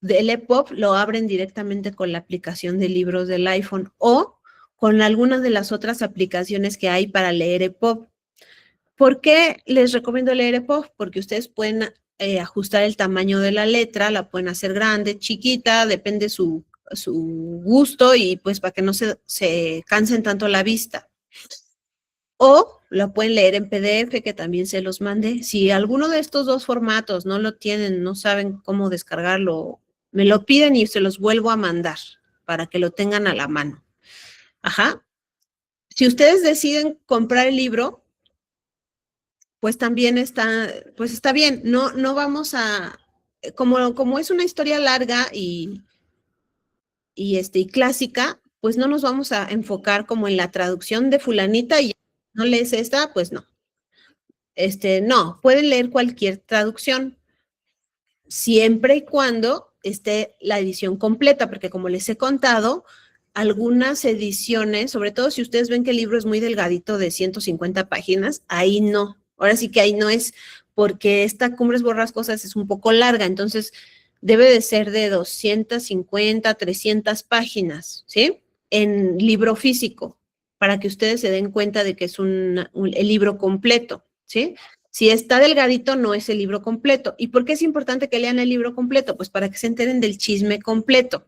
del EPUB lo abren directamente con la aplicación de libros del iPhone o con algunas de las otras aplicaciones que hay para leer EPUB. ¿Por qué les recomiendo leer EPUB? Porque ustedes pueden ajustar el tamaño de la letra, la pueden hacer grande, chiquita, depende su gusto y pues para que no se cansen tanto la vista. O lo pueden leer en PDF, que también se los mande. Si alguno de estos 2 formatos no lo tienen, no saben cómo descargarlo, me lo piden y se los vuelvo a mandar para que lo tengan a la mano. Ajá. Si ustedes deciden comprar el libro, pues también está bien. No vamos a, como es una historia larga y clásica, pues no nos vamos a enfocar como en la traducción de fulanita y no lees esta, pues no. No, pueden leer cualquier traducción, siempre y cuando esté la edición completa, porque como les he contado, algunas ediciones, sobre todo si ustedes ven que el libro es muy delgadito de 150 páginas, ahí no. Ahora sí que ahí no es, porque esta Cumbres Borrascosas es un poco larga, entonces debe de ser de 250, 300 páginas, ¿sí? En libro físico, para que ustedes se den cuenta de que es el libro completo, ¿sí? Si está delgadito, no es el libro completo. ¿Y por qué es importante que lean el libro completo? Pues para que se enteren del chisme completo.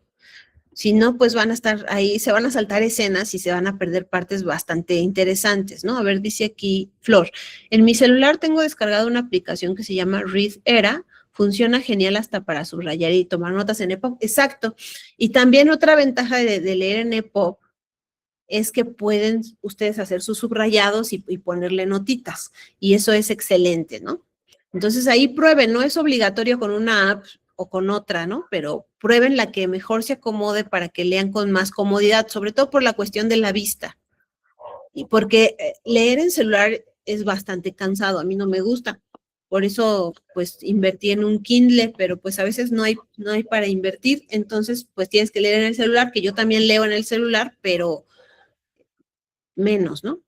Si no, pues van a estar ahí, se van a saltar escenas y se van a perder partes bastante interesantes, ¿no? A ver, dice aquí Flor, en mi celular tengo descargada una aplicación que se llama Read Era, funciona genial hasta para subrayar y tomar notas en EPUB. Exacto. Y también otra ventaja de leer en EPUB es que pueden ustedes hacer sus subrayados y ponerle notitas. Y eso es excelente, ¿no? Entonces ahí prueben, no es obligatorio con una app o con otra, ¿no? Pero prueben la que mejor se acomode para que lean con más comodidad, sobre todo por la cuestión de la vista. Y porque leer en celular es bastante cansado, a mí no me gusta. Por eso, pues, invertí en un Kindle, pero pues a veces no hay para invertir, entonces, pues tienes que leer en el celular, que yo también leo en el celular, pero menos, ¿no?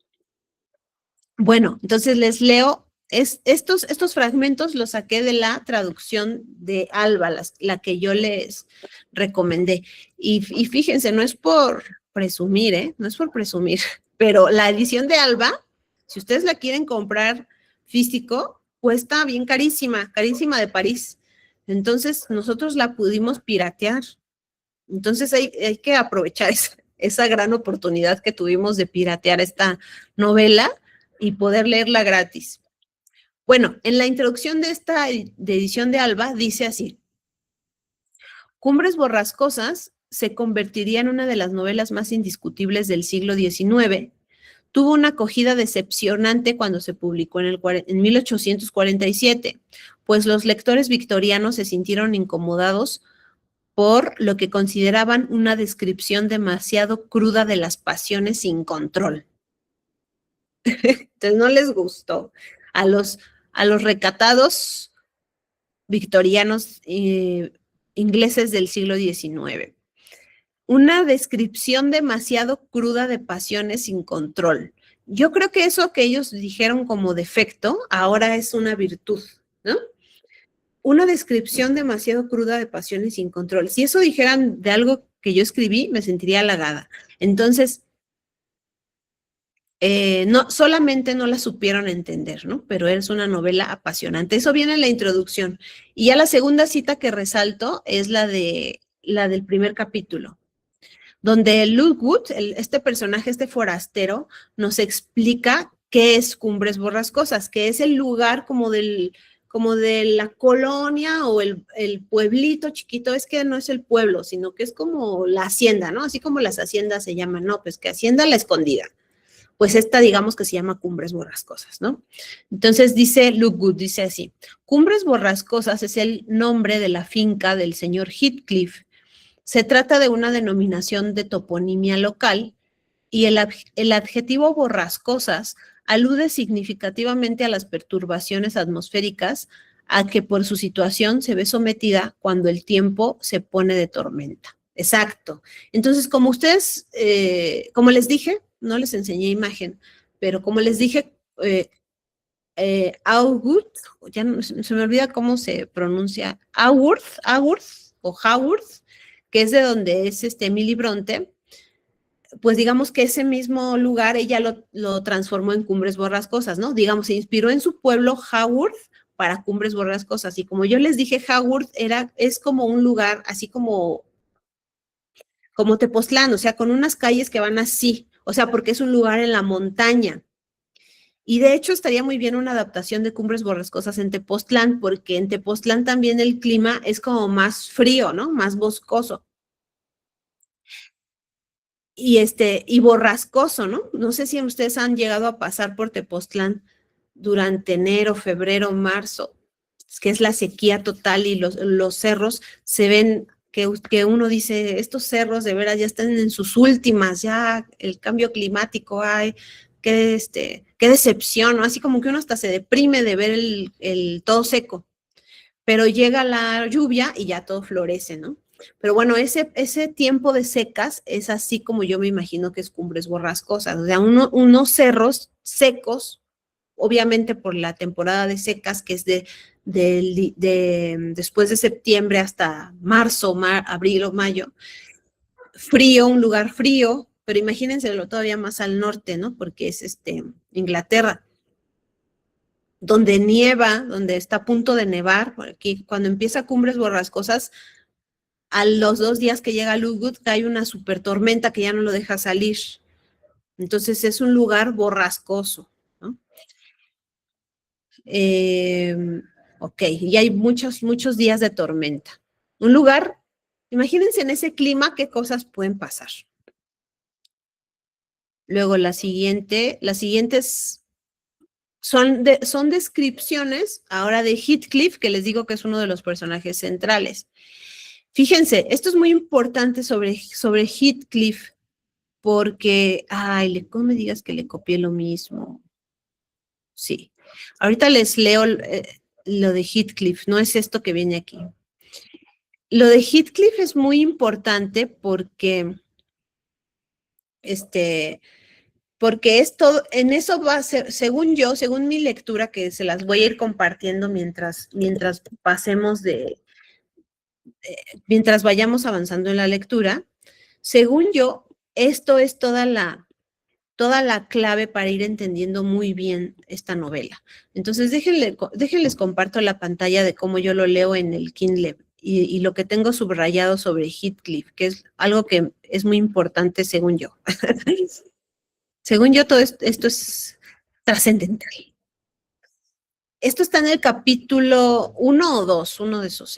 Bueno, entonces les leo, estos fragmentos los saqué de la traducción de Alba, la que yo les recomendé. Y fíjense, no es por presumir, ¿eh? No es por presumir, pero la edición de Alba, si ustedes la quieren comprar físico, cuesta bien carísima, carísima de París. Entonces, nosotros la pudimos piratear. Entonces, hay que aprovechar esa gran oportunidad que tuvimos de piratear esta novela y poder leerla gratis. Bueno, en la introducción de esta edición de Alba dice así: Cumbres Borrascosas se convertiría en una de las novelas más indiscutibles del siglo XIX. Tuvo una acogida decepcionante cuando se publicó en 1847, pues los lectores victorianos se sintieron incomodados por lo que consideraban una descripción demasiado cruda de las pasiones sin control. Entonces no les gustó. A los recatados victorianos ingleses del siglo XIX. Una descripción demasiado cruda de pasiones sin control. Yo creo que eso que ellos dijeron como defecto, ahora es una virtud, ¿no? Una descripción demasiado cruda de pasiones sin control. Si eso dijeran de algo que yo escribí, me sentiría halagada. Entonces, no, solamente no la supieron entender, ¿no? Pero es una novela apasionante. Eso viene en la introducción. Y ya la segunda cita que resalto es la del primer capítulo, donde Lookwood, este personaje, este forastero, nos explica qué es Cumbres Borrascosas, que es el lugar como de la colonia o el pueblito chiquito. Es que no es el pueblo, sino que es como la hacienda, ¿no? Así como las haciendas se llaman, no, pues que Hacienda La Escondida. Pues esta digamos que se llama Cumbres Borrascosas, ¿no? Entonces dice Lookwood, dice así: Cumbres Borrascosas es el nombre de la finca del señor Heathcliff. Se trata de una denominación de toponimia local y el adjetivo borrascosas alude significativamente a las perturbaciones atmosféricas a que por su situación se ve sometida cuando el tiempo se pone de tormenta. Exacto. Entonces, como ustedes, como les dije, no les enseñé imagen, pero como les dije, Auguth, ya no, se me olvida cómo se pronuncia, Aworth o Haworth, que es de donde es Emily Bronte, pues digamos que ese mismo lugar ella lo transformó en Cumbres Borrascosas, ¿no? Digamos, se inspiró en su pueblo Haworth para Cumbres Borrascosas. Y como yo les dije, Haworth es como un lugar así como Tepoztlán, o sea, con unas calles que van así, o sea, porque es un lugar en la montaña. Y de hecho estaría muy bien una adaptación de Cumbres Borrascosas en Tepoztlán, porque en Tepoztlán también el clima es como más frío, ¿no? Más boscoso. Y borrascoso, ¿no? No sé si ustedes han llegado a pasar por Tepoztlán durante enero, febrero, marzo, que es la sequía total y los cerros se ven que uno dice, estos cerros de veras ya están en sus últimas, ya el cambio climático, ay, qué decepción, ¿no? Así como que uno hasta se deprime de ver el todo seco, pero llega la lluvia y ya todo florece, ¿no? Pero bueno, ese tiempo de secas es así como yo me imagino que es Cumbres Borrascosas, o sea, unos cerros secos, obviamente por la temporada de secas, que es después de septiembre hasta marzo, abril o mayo, frío, un lugar frío, pero imagínenselo todavía más al norte, ¿no? Porque es Inglaterra, donde nieva, donde está a punto de nevar, aquí cuando empieza Cumbres Borrascosas, a los 2 días que llega Lugood cae una super tormenta que ya no lo deja salir. Entonces es un lugar borrascoso, ¿no? Ok, y hay muchos, muchos días de tormenta. Un lugar, imagínense en ese clima qué cosas pueden pasar. Luego las siguientes son descripciones ahora de Heathcliff, que les digo que es uno de los personajes centrales. Fíjense, esto es muy importante sobre Heathcliff, porque, ay, ¿cómo me digas que le copié lo mismo? Sí, ahorita les leo lo de Heathcliff, no es esto que viene aquí. Lo de Heathcliff es muy importante porque, porque esto, en eso va a ser, según yo, según mi lectura, que se las voy a ir compartiendo mientras pasemos mientras vayamos avanzando en la lectura, según yo, esto es toda la clave para ir entendiendo muy bien esta novela. Entonces, déjenles comparto la pantalla de cómo yo lo leo en el Kindle y lo que tengo subrayado sobre Heathcliff, que es algo que es muy importante según yo. Según yo, todo esto es trascendental. Esto está en el capítulo 1 o 2, uno de esos,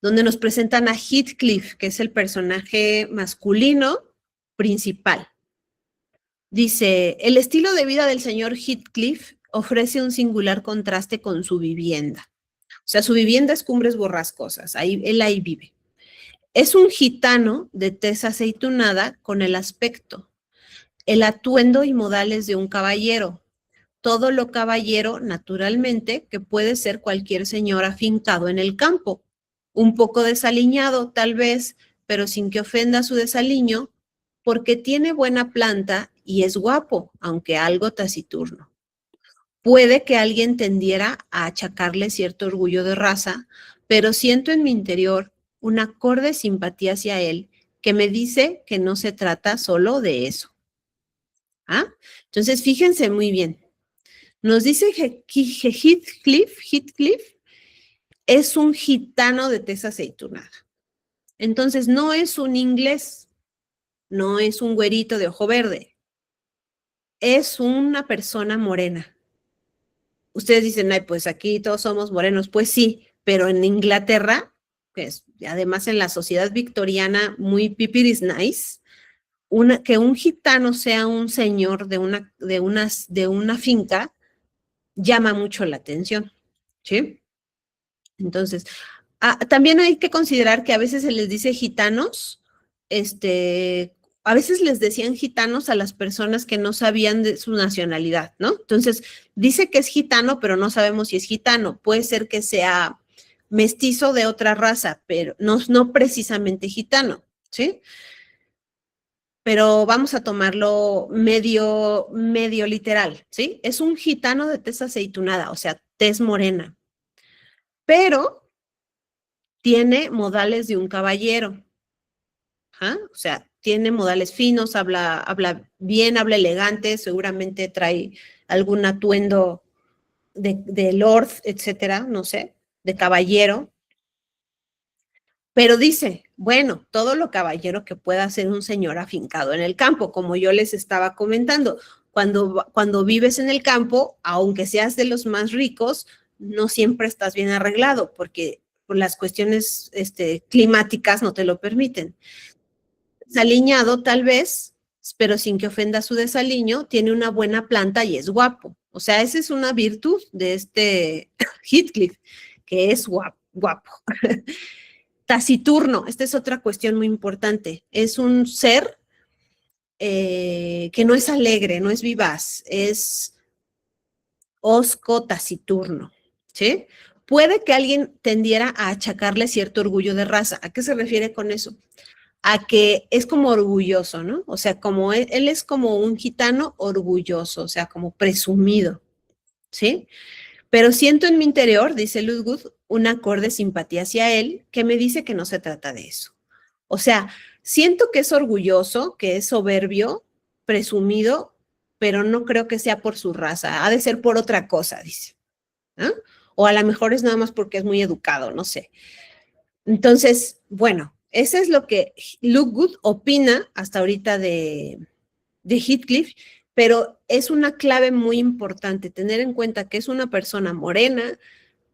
donde nos presentan a Heathcliff, que es el personaje masculino principal. Dice, el estilo de vida del señor Heathcliff ofrece un singular contraste con su vivienda. O sea, su vivienda es Cumbres Borrascosas, él ahí vive. Es un gitano de tez aceitunada con el aspecto, el atuendo y modales de un caballero. Todo lo caballero, naturalmente, que puede ser cualquier señor afincado en el campo. Un poco desaliñado, tal vez, pero sin que ofenda su desaliño, porque tiene buena planta y es guapo, aunque algo taciturno. Puede que alguien tendiera a achacarle cierto orgullo de raza, pero siento en mi interior una acorde simpatía hacia él que me dice que no se trata solo de eso. ¿Ah? Entonces, fíjense muy bien. Nos dice que Heathcliff es un gitano de tez aceitunada. Entonces, no es un inglés, no es un güerito de ojo verde, es una persona morena. Ustedes dicen, ay, pues aquí todos somos morenos. Pues sí, pero en Inglaterra, pues además en la sociedad victoriana, muy pipiris nice, que un gitano sea un señor de una finca llama mucho la atención, ¿sí? Entonces, también hay que considerar que a veces se les dice gitanos, a veces les decían gitanos a las personas que no sabían de su nacionalidad, ¿no? Entonces, dice que es gitano, pero no sabemos si es gitano. Puede ser que sea mestizo de otra raza, pero no precisamente gitano, ¿sí? Pero vamos a tomarlo medio literal, ¿sí? Es un gitano de tez aceitunada, o sea, tez morena, pero tiene modales de un caballero. O sea, tiene modales finos, habla bien, habla elegante, seguramente trae algún atuendo de lord, etcétera, no sé, de caballero. Pero dice, bueno, todo lo caballero que pueda hacer un señor afincado en el campo, como yo les estaba comentando. Cuando vives en el campo, aunque seas de los más ricos, no siempre estás bien arreglado, porque por las cuestiones climáticas no te lo permiten. Desaliñado tal vez, pero sin que ofenda su desaliño, tiene una buena planta y es guapo. O sea, esa es una virtud de este Heathcliff, que es guapo. Taciturno, esta es otra cuestión muy importante. Es un ser que no es alegre, no es vivaz, es hosco, taciturno, ¿sí? puede que alguien tendiera a achacarle cierto orgullo de raza. ¿A qué se refiere con eso? A que es como orgulloso, ¿no? O sea, como él es como un gitano orgulloso, o sea, como presumido, ¿sí? Pero siento en mi interior, dice Ludwig, un acorde simpatía hacia él que me dice que no se trata de eso. O sea, siento que es orgulloso, que es soberbio, presumido, pero no creo que sea por su raza, ha de ser por otra cosa, dice. ¿No? O a lo mejor es nada más porque es muy educado, no sé. Entonces, bueno, eso es lo que Lookgood opina hasta ahorita de Heathcliff, pero es una clave muy importante tener en cuenta que es una persona morena,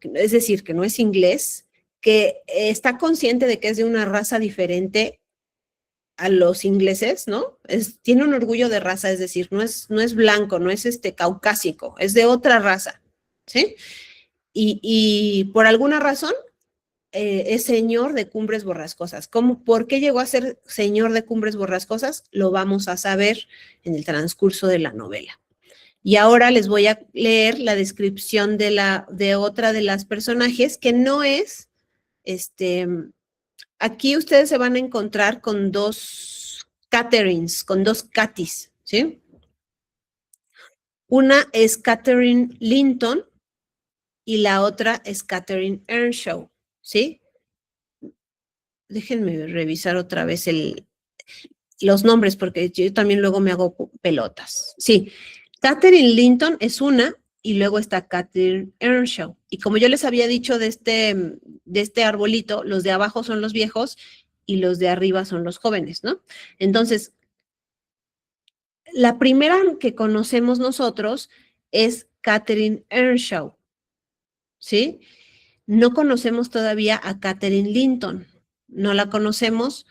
es decir, que no es inglés, que está consciente de que es de una raza diferente a los ingleses, ¿no? Tiene un orgullo de raza, es decir, no es blanco, no es caucásico, es de otra raza, ¿sí? Y por alguna razón es señor de Cumbres Borrascosas. ¿Por qué llegó a ser señor de Cumbres Borrascosas? Lo vamos a saber en el transcurso de la novela. Y ahora les voy a leer la descripción de otra de las personajes que no es, aquí ustedes se van a encontrar con dos Catherines, con dos Katis, ¿sí? Una es Catherine Linton y la otra es Catherine Earnshaw, ¿sí? Déjenme revisar otra vez los nombres porque yo también luego me hago pelotas. Sí, Catherine Linton es una y luego está Catherine Earnshaw. Y como yo les había dicho de este arbolito, los de abajo son los viejos y los de arriba son los jóvenes, ¿no? Entonces, la primera que conocemos nosotros es Catherine Earnshaw, ¿sí? No conocemos todavía a Catherine Linton. No la conocemos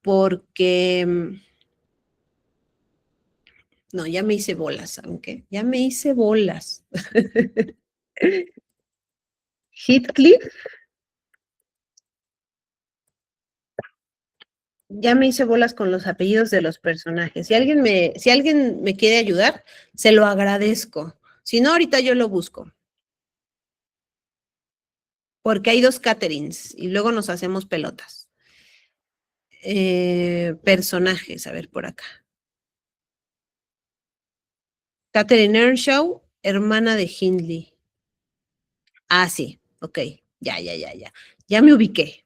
porque no, ya me hice bolas, aunque ya me hice bolas. Heathcliff, ya me hice bolas con los apellidos de los personajes. Si alguien me quiere ayudar, se lo agradezco. Si no, ahorita yo lo busco. Porque hay dos Catherines y luego nos hacemos pelotas. Personajes, a ver por acá. Catherine Earnshaw, hermana de Hindley. Ah, sí, ok. Ya. Ya me ubiqué.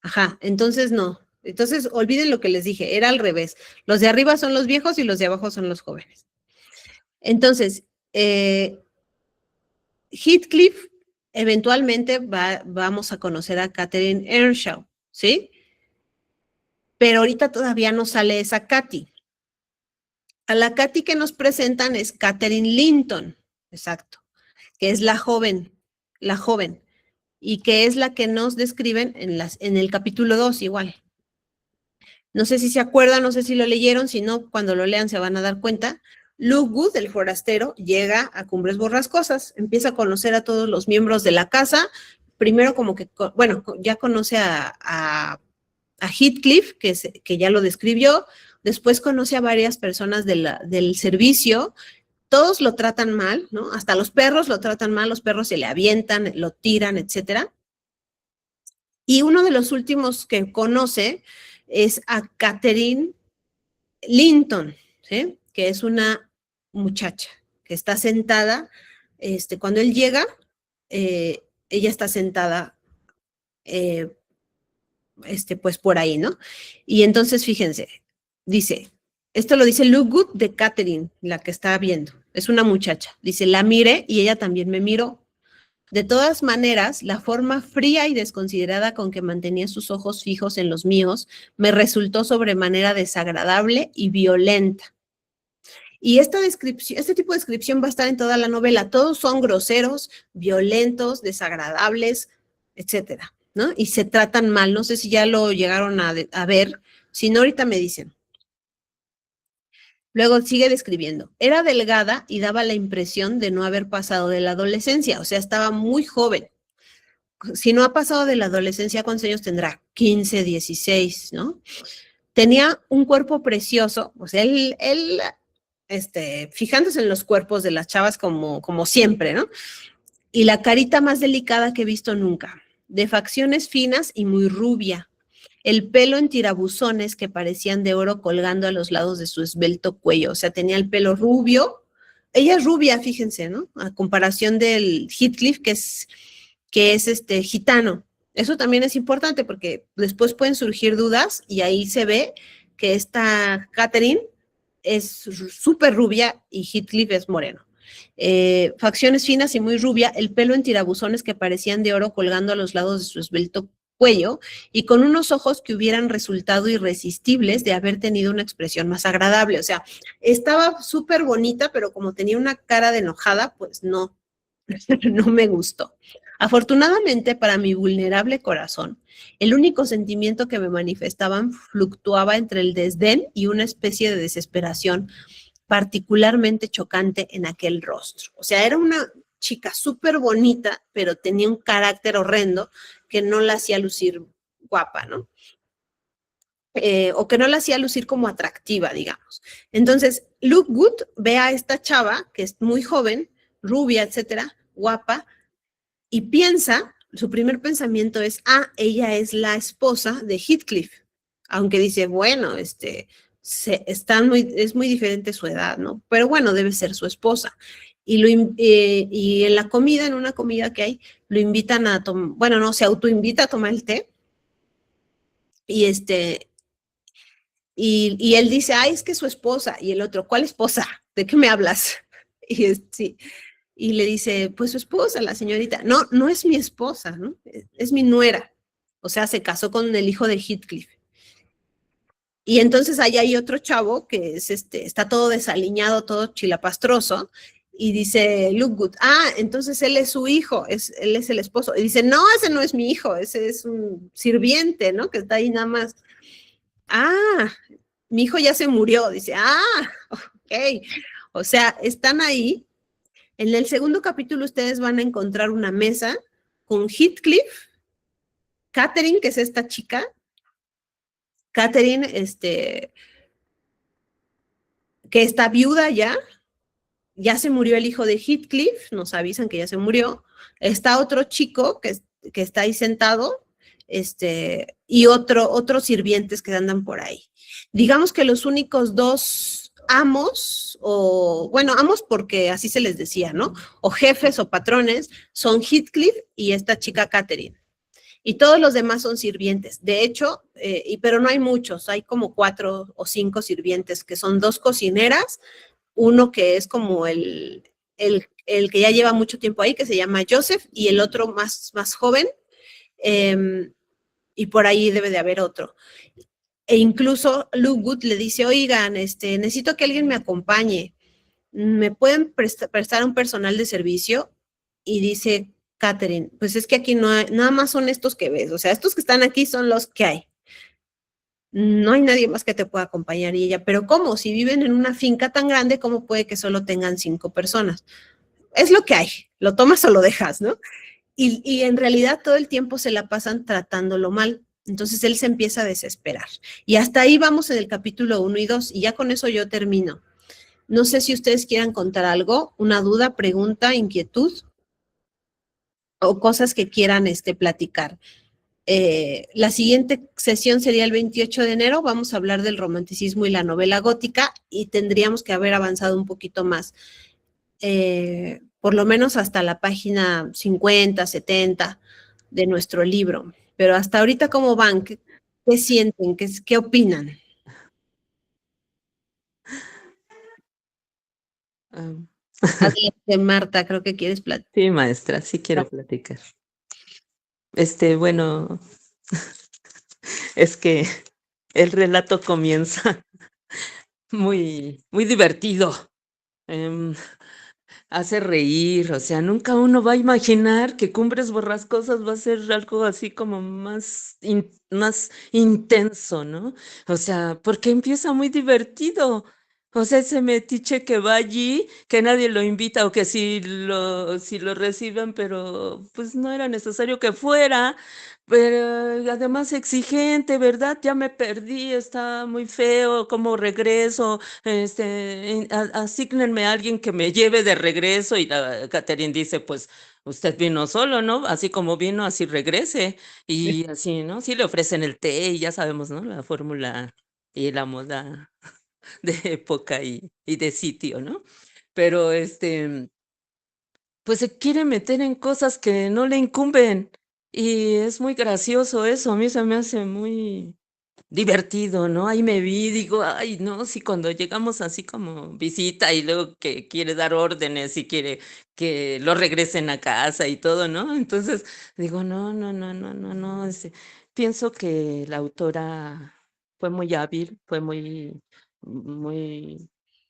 Ajá, entonces no. Entonces olviden lo que les dije, era al revés. Los de arriba son los viejos y los de abajo son los jóvenes. Entonces, Heathcliff, eventualmente vamos a conocer a Catherine Earnshaw, ¿sí? Pero ahorita todavía no sale esa Katy. A la Katy que nos presentan es Catherine Linton, exacto, que es la joven, y que es la que nos describen en el capítulo 2 igual. No sé si se acuerdan, no sé si lo leyeron, si no, cuando lo lean se van a dar cuenta. Lookgood, el forastero, llega a Cumbres Borrascosas, empieza a conocer a todos los miembros de la casa, primero como que, bueno, ya conoce a Heathcliff, que ya lo describió, después conoce a varias personas del servicio, todos lo tratan mal, ¿no? Hasta los perros lo tratan mal, los perros se le avientan, lo tiran, etcétera. Y uno de los últimos que conoce es a Catherine Linton, ¿sí? Que es una muchacha que está sentada, cuando él llega, ella está sentada, pues por ahí, ¿no? Y entonces, fíjense, dice, esto lo dice Lookgood de Catherine, la que está viendo, es una muchacha, dice, la miré y ella también me miró. De todas maneras, la forma fría y desconsiderada con que mantenía sus ojos fijos en los míos me resultó sobremanera desagradable y violenta. Y esta descripción, este tipo de descripción va a estar en toda la novela. Todos son groseros, violentos, desagradables, etcétera, ¿no? Y se tratan mal. No sé si ya lo llegaron a ver. Si no, ahorita me dicen. Luego sigue describiendo. Era delgada y daba la impresión de no haber pasado de la adolescencia, o sea, estaba muy joven. Si no ha pasado de la adolescencia, ¿cuántos años tendrá? 15, 16, ¿no? Tenía un cuerpo precioso, o sea, él fijándose en los cuerpos de las chavas como siempre, ¿no? y la carita más delicada que he visto nunca, de facciones finas y muy rubia, el pelo en tirabuzones que parecían de oro colgando a los lados de su esbelto cuello, o sea, tenía el pelo rubio, ella es rubia, fíjense, ¿no? A comparación del Heathcliff, que es gitano. Eso también es importante porque después pueden surgir dudas y ahí se ve que esta Catherine es súper rubia y Heathcliff es moreno. Facciones finas y muy rubia, el pelo en tirabuzones que parecían de oro colgando a los lados de su esbelto cuello y con unos ojos que hubieran resultado irresistibles de haber tenido una expresión más agradable. O sea, estaba súper bonita, pero como tenía una cara de enojada, pues no, no me gustó. Afortunadamente para mi vulnerable corazón, el único sentimiento que me manifestaban fluctuaba entre el desdén y una especie de desesperación particularmente chocante en aquel rostro. O sea, era una chica súper bonita, pero tenía un carácter horrendo que no la hacía lucir guapa, ¿no? O que no la hacía lucir como atractiva, digamos. Entonces, Luke Good ve a esta chava, que es muy joven, rubia, etcétera, guapa, y piensa, su primer pensamiento es, ella es la esposa de Heathcliff, aunque dice, bueno, es muy diferente su edad, ¿no? Pero bueno, debe ser su esposa. Y en la comida, en una comida que hay, lo invitan a tomar, bueno, no, se autoinvita a tomar el té, y y él dice, es que es su esposa, y el otro, ¿cuál esposa? ¿De qué me hablas? Sí, y le dice, pues su esposa, la señorita. No, no es mi esposa, ¿no? Es mi nuera. O sea, se casó con el hijo de Heathcliff. Y entonces ahí hay otro chavo que es está todo desaliñado, todo chilapastroso, y dice Luke Good, entonces él es su hijo, él es el esposo. Y dice, no, ese no es mi hijo, ese es un sirviente, ¿no? Que está ahí nada más. Ah, mi hijo ya se murió. Dice, ok. O sea, están ahí. En el segundo capítulo ustedes van a encontrar una mesa con Heathcliff, Catherine, que es esta chica, Catherine, que está viuda ya se murió el hijo de Heathcliff, nos avisan que ya se murió, está otro chico que está ahí sentado, y otros sirvientes que andan por ahí. Digamos que los únicos dos amos, o bueno, amos porque así se les decía, ¿no? O jefes o patrones, son Heathcliff y esta chica Catherine. Y todos los demás son sirvientes. De hecho, pero no hay muchos, hay como 4 o 5 sirvientes, que son 2 cocineras, uno que es como el que ya lleva mucho tiempo ahí, que se llama Joseph, y el otro más joven, y por ahí debe de haber otro. E incluso Luke Good le dice, oigan, necesito que alguien me acompañe, ¿me pueden prestar un personal de servicio? Y dice Catherine, pues es que aquí no hay, nada más son estos que ves, o sea, estos que están aquí son los que hay. No hay nadie más que te pueda acompañar. Y ella, pero ¿cómo? Si viven en una finca tan grande, ¿cómo puede que solo tengan 5 personas? Es lo que hay, lo tomas o lo dejas, ¿no? Y en realidad todo el tiempo se la pasan tratándolo mal. Entonces él se empieza a desesperar. Y hasta ahí vamos en el capítulo 1 y 2, y ya con eso yo termino. No sé si ustedes quieran contar algo, una duda, pregunta, inquietud o cosas que quieran platicar. La siguiente sesión sería el 28 de enero. Vamos a hablar del romanticismo y la novela gótica y tendríamos que haber avanzado un poquito más, por lo menos hasta la página 50, 70 de nuestro libro. Pero hasta ahorita, ¿cómo van? ¿Qué sienten? ¿Qué opinan? Um, Adelante, Marta, creo que quieres platicar. sí, maestra, sí quiero platicar. Bueno, es que el relato comienza muy, muy divertido. Hace reír, o sea, nunca uno va a imaginar que Cumbres Borrascosas va a ser algo así como más intenso, ¿no? O sea, porque empieza muy divertido. O sea, ese metiche que va allí, que nadie lo invita o que si lo reciben, pero pues no era necesario que fuera, pero además exigente, ¿verdad? Ya me perdí, está muy feo, ¿cómo regreso? Asígnenme a alguien que me lleve de regreso y la Catherine dice, pues usted vino solo, ¿no? Así como vino, así regrese y así, ¿no? Sí le ofrecen el té y ya sabemos, ¿no? La fórmula y la moda de época y de sitio, ¿no? Pero pues se quiere meter en cosas que no le incumben y es muy gracioso eso, a mí se me hace muy divertido, ¿no? Ahí me vi, digo, ay, no, sí, cuando llegamos así como visita y luego que quiere dar órdenes y quiere que lo regresen a casa y todo, ¿no? Entonces digo, no, no, no, no, no, no, pienso que la autora fue muy hábil, fue muy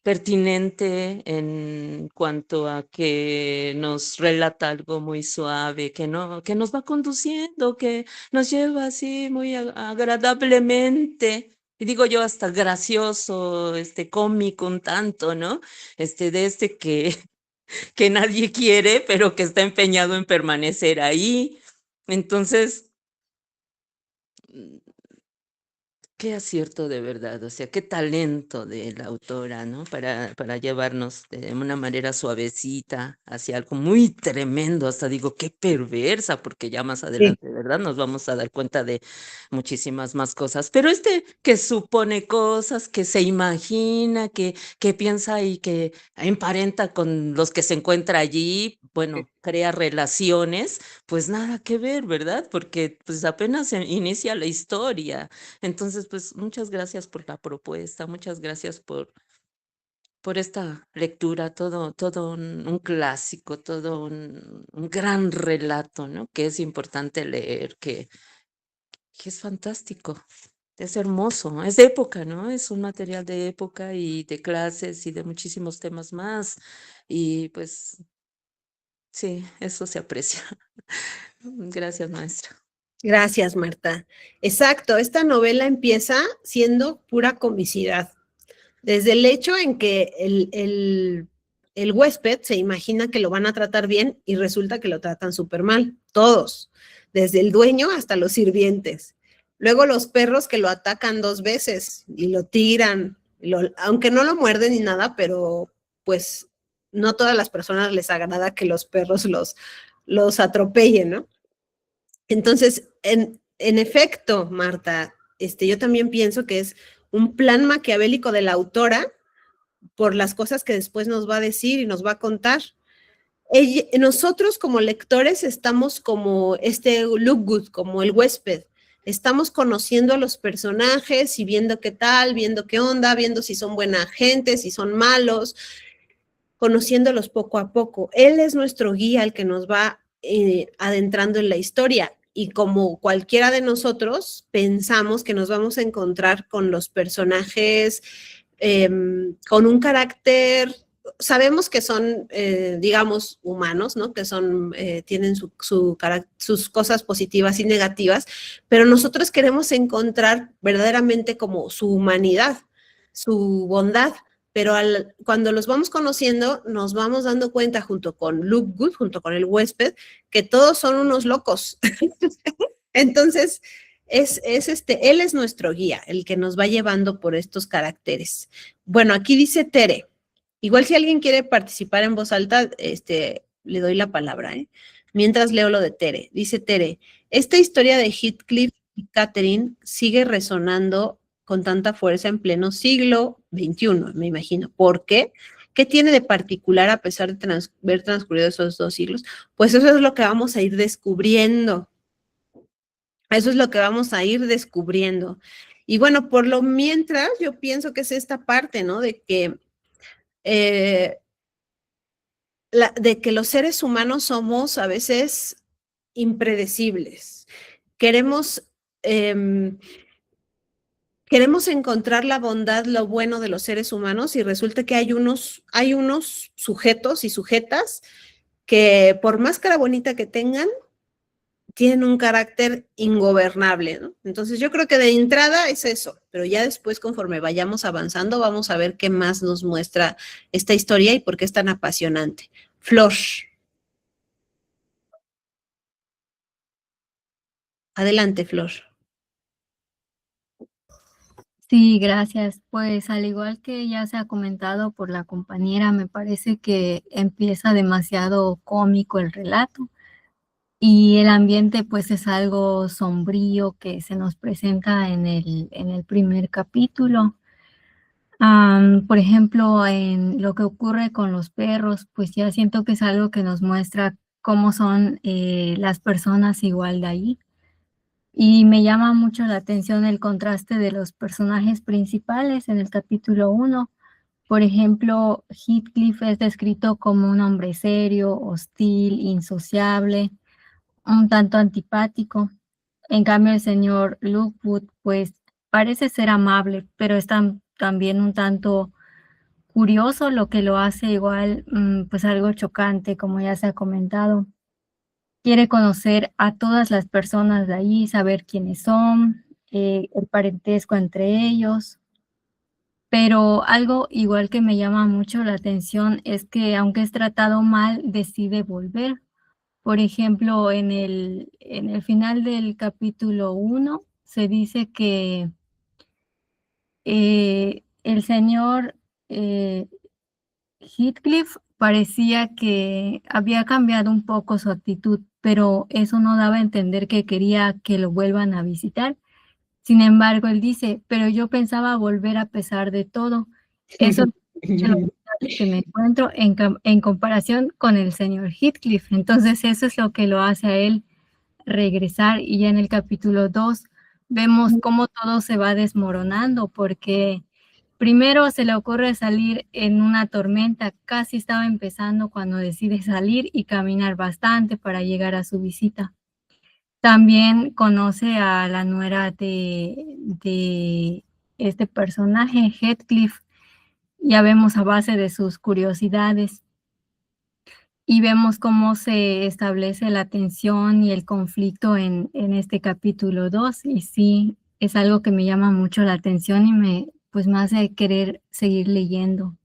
pertinente en cuanto a que nos relata algo muy suave, que nos va conduciendo, que nos lleva así muy agradablemente, y digo yo hasta gracioso, cómico un tanto, ¿no? De que, que nadie quiere, pero que está empeñado en permanecer ahí. Entonces, qué acierto de verdad, o sea, qué talento de la autora, ¿no? Para llevarnos de una manera suavecita hacia algo muy tremendo, hasta digo, qué perversa, porque ya más Sí. adelante, ¿verdad? Nos vamos a dar cuenta de muchísimas más cosas, pero que supone cosas, que se imagina, que piensa y que emparenta con los que se encuentra allí, bueno, crea relaciones, pues nada que ver, ¿verdad? Porque pues apenas se inicia la historia. Entonces, pues muchas gracias por la propuesta, muchas gracias por esta lectura, todo un clásico, todo un gran relato, ¿no? Que es importante leer, que es fantástico, es hermoso, es de época, ¿no? Es un material de época y de clases y de muchísimos temas más. Y pues sí, eso se aprecia. Gracias, maestra. Gracias, Marta. Exacto, esta novela empieza siendo pura comicidad. Desde el hecho en que el huésped se imagina que lo van a tratar bien y resulta que lo tratan súper mal, todos, desde el dueño hasta los sirvientes. Luego los perros que lo atacan 2 veces y lo tiran, aunque no lo muerden ni nada, pero pues no todas las personas les agrada que los perros los atropellen, ¿no? Entonces, en efecto, Marta, yo también pienso que es un plan maquiavélico de la autora por las cosas que después nos va a decir y nos va a contar. Nosotros como lectores estamos como Lookgood, como el huésped. Estamos conociendo a los personajes y viendo qué tal, viendo qué onda, viendo si son buena gente, si son malos, conociéndolos poco a poco. Él es nuestro guía, el que nos va adentrando en la historia. Y como cualquiera de nosotros, pensamos que nos vamos a encontrar con los personajes con un carácter, sabemos que son, digamos, humanos, ¿no? Que son, tienen sus cosas positivas y negativas, pero nosotros queremos encontrar verdaderamente como su humanidad, su bondad, pero cuando los vamos conociendo, nos vamos dando cuenta junto con Luke Good, junto con el huésped, que todos son unos locos. Entonces, él es nuestro guía, el que nos va llevando por estos caracteres. Bueno, aquí dice Tere. Igual si alguien quiere participar en voz alta, le doy la palabra, ¿eh? Mientras leo lo de Tere. Dice Tere, esta historia de Heathcliff y Catherine sigue resonando con tanta fuerza en pleno siglo XXI, me imagino. ¿Por qué? ¿Qué tiene de particular a pesar de haber transcurrido esos 2 siglos? Pues eso es lo que vamos a ir descubriendo. Eso es lo que vamos a ir descubriendo. Y bueno, por lo mientras, yo pienso que es esta parte, ¿no? Eh, de que los seres humanos somos a veces impredecibles. Queremos, eh, queremos encontrar la bondad, lo bueno de los seres humanos y resulta que hay unos sujetos y sujetas que por más cara bonita que tengan, tienen un carácter ingobernable, ¿no? Entonces yo creo que de entrada es eso, pero ya después conforme vayamos avanzando vamos a ver qué más nos muestra esta historia y por qué es tan apasionante. Flor, adelante, Flor. Sí, gracias. Pues al igual que ya se ha comentado por la compañera, me parece que empieza demasiado cómico el relato y el ambiente pues es algo sombrío que se nos presenta en el primer capítulo. Por ejemplo, en lo que ocurre con los perros, pues ya siento que es algo que nos muestra cómo son las personas igual de ahí. Y me llama mucho la atención el contraste de los personajes principales en el capítulo 1. Por ejemplo, Heathcliff es descrito como un hombre serio, hostil, insociable, un tanto antipático. En cambio, el señor Lookwood, pues, parece ser amable, pero es también un tanto curioso, lo que lo hace igual, pues, algo chocante, como ya se ha comentado. Quiere conocer a todas las personas de ahí, saber quiénes son, el parentesco entre ellos. Pero algo igual que me llama mucho la atención es que, aunque es tratado mal, decide volver. Por ejemplo, en el final del capítulo 1 se dice que, el señor, eh, Heathcliff parecía que había cambiado un poco su actitud, pero eso no daba a entender que quería que lo vuelvan a visitar. Sin embargo, él dice: "Pero yo pensaba volver a pesar de todo". Eso es lo que me encuentro en comparación con el señor Heathcliff. Entonces, eso es lo que lo hace a él regresar. Y ya en el capítulo 2 vemos cómo todo se va desmoronando, porque primero se le ocurre salir en una tormenta, casi estaba empezando cuando decide salir y caminar bastante para llegar a su visita. También conoce a la nuera de este personaje, Heathcliff, ya vemos a base de sus curiosidades y vemos cómo se establece la tensión y el conflicto en este capítulo 2 y sí, es algo que me llama mucho la atención y pues, me hace querer seguir leyendo.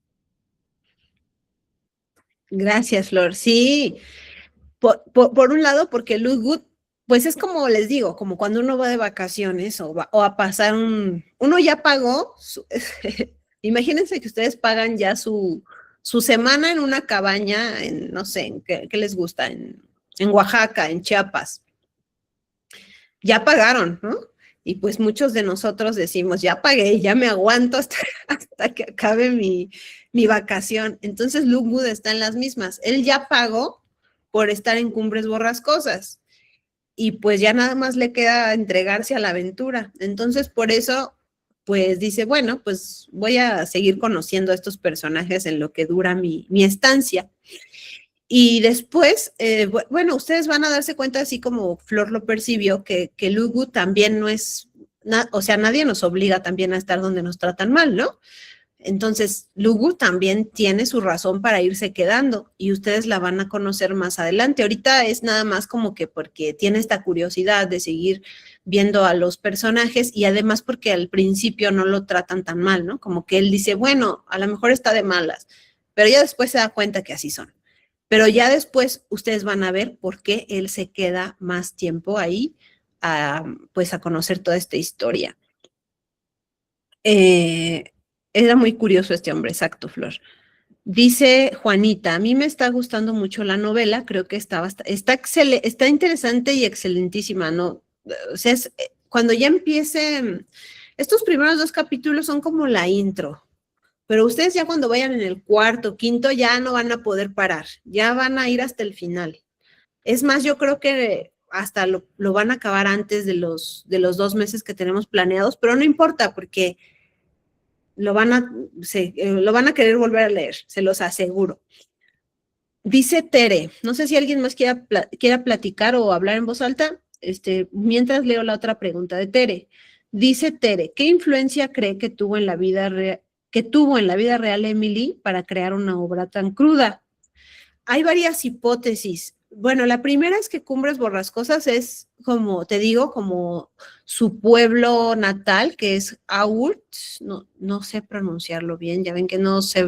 Gracias, Flor. Sí, por un lado, porque Lookwood, pues es como les digo, como cuando uno va de vacaciones o a pasar uno ya pagó, imagínense que ustedes pagan ya su semana en una cabaña, no sé, ¿qué les gusta? En Oaxaca, en Chiapas. Ya pagaron, ¿no? Y pues muchos de nosotros decimos, ya pagué, ya me aguanto hasta que acabe mi vacación. Entonces Lookwood está en las mismas. Él ya pagó por estar en Cumbres Borrascosas y pues ya nada más le queda entregarse a la aventura. Entonces por eso pues dice, bueno, pues voy a seguir conociendo a estos personajes en lo que dura mi estancia. Y después, bueno, ustedes van a darse cuenta, así como Flor lo percibió, que Lugu también no es, o sea, nadie nos obliga también a estar donde nos tratan mal, ¿no? Entonces, Lugu también tiene su razón para irse quedando y ustedes la van a conocer más adelante. Ahorita es nada más como que porque tiene esta curiosidad de seguir viendo a los personajes y además porque al principio no lo tratan tan mal, ¿no? Como que él dice, bueno, a lo mejor está de malas, pero ya después se da cuenta que así son. Pero ya después ustedes van a ver por qué él se queda más tiempo ahí, pues a conocer toda esta historia. Era muy curioso este hombre, exacto, Flor. Dice Juanita, a mí me está gustando mucho la novela, creo que está interesante y excelentísima, ¿no? O sea, cuando ya empiece, estos primeros 2 capítulos son como la intro, pero ustedes ya cuando vayan en el cuarto, quinto, ya no van a poder parar, ya van a ir hasta el final. Es más, yo creo que hasta lo van a acabar antes de los 2 meses que tenemos planeados, pero no importa porque lo van a querer volver a leer, se los aseguro. Dice Tere, no sé si alguien más quiera platicar o hablar en voz alta, mientras leo la otra pregunta de Tere. Dice Tere, ¿qué influencia cree que tuvo en la vida real Emily para crear una obra tan cruda? Hay varias hipótesis. Bueno, la primera es que Cumbres Borrascosas es, como te digo, como su pueblo natal, que es Aurt. No sé pronunciarlo bien, ya ven que no sé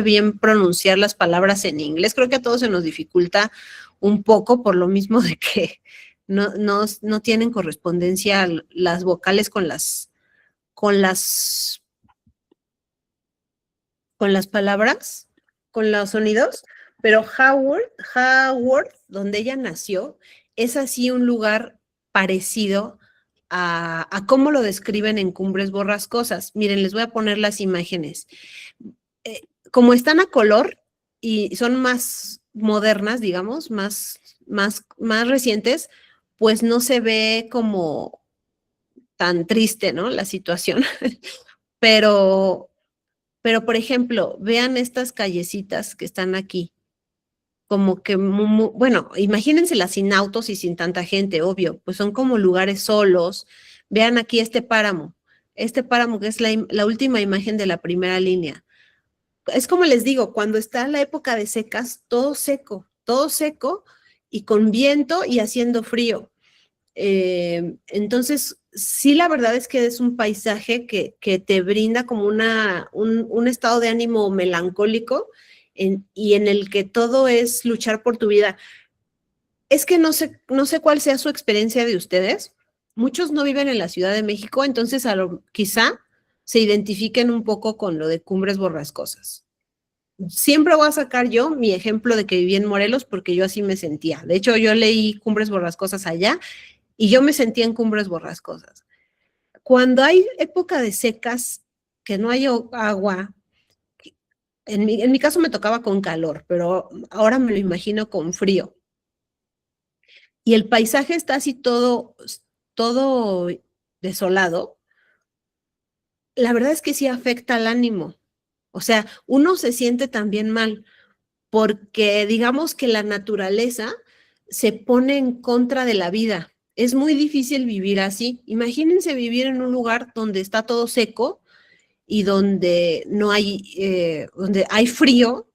bien pronunciar las palabras en inglés. Creo que a todos se nos dificulta un poco por lo mismo de que no tienen correspondencia las vocales con las palabras, con los sonidos, pero Howard, donde ella nació, es así un lugar parecido a cómo lo describen en Cumbres Borrascosas. Miren, les voy a poner las imágenes. Como están a color y son más modernas, digamos, más recientes, pues no se ve como tan triste, ¿no? La situación. Pero por ejemplo, vean estas callecitas que están aquí, como que, bueno, imagínenselas sin autos y sin tanta gente, obvio, pues son como lugares solos. Vean aquí este páramo que es la última imagen de la primera línea. Es como les digo, cuando está la época de secas, todo seco y con viento y haciendo frío. Entonces, sí, la verdad es que es un paisaje que te brinda como un estado de ánimo melancólico y en el que todo es luchar por tu vida. Es que no sé cuál sea su experiencia de ustedes. Muchos no viven en la Ciudad de México, entonces quizá se identifiquen un poco con lo de Cumbres Borrascosas. Siempre voy a sacar yo mi ejemplo de que viví en Morelos porque yo así me sentía. De hecho, yo leí Cumbres Borrascosas allá y yo me sentía en Cumbres Borrascosas. Cuando hay época de secas, que no hay agua, en mi caso me tocaba con calor, pero ahora me lo imagino con frío. Y el paisaje está así todo desolado. La verdad es que sí afecta al ánimo. O sea, uno se siente también mal porque digamos que la naturaleza se pone en contra de la vida. Es muy difícil vivir así. Imagínense vivir en un lugar donde está todo seco y donde donde hay frío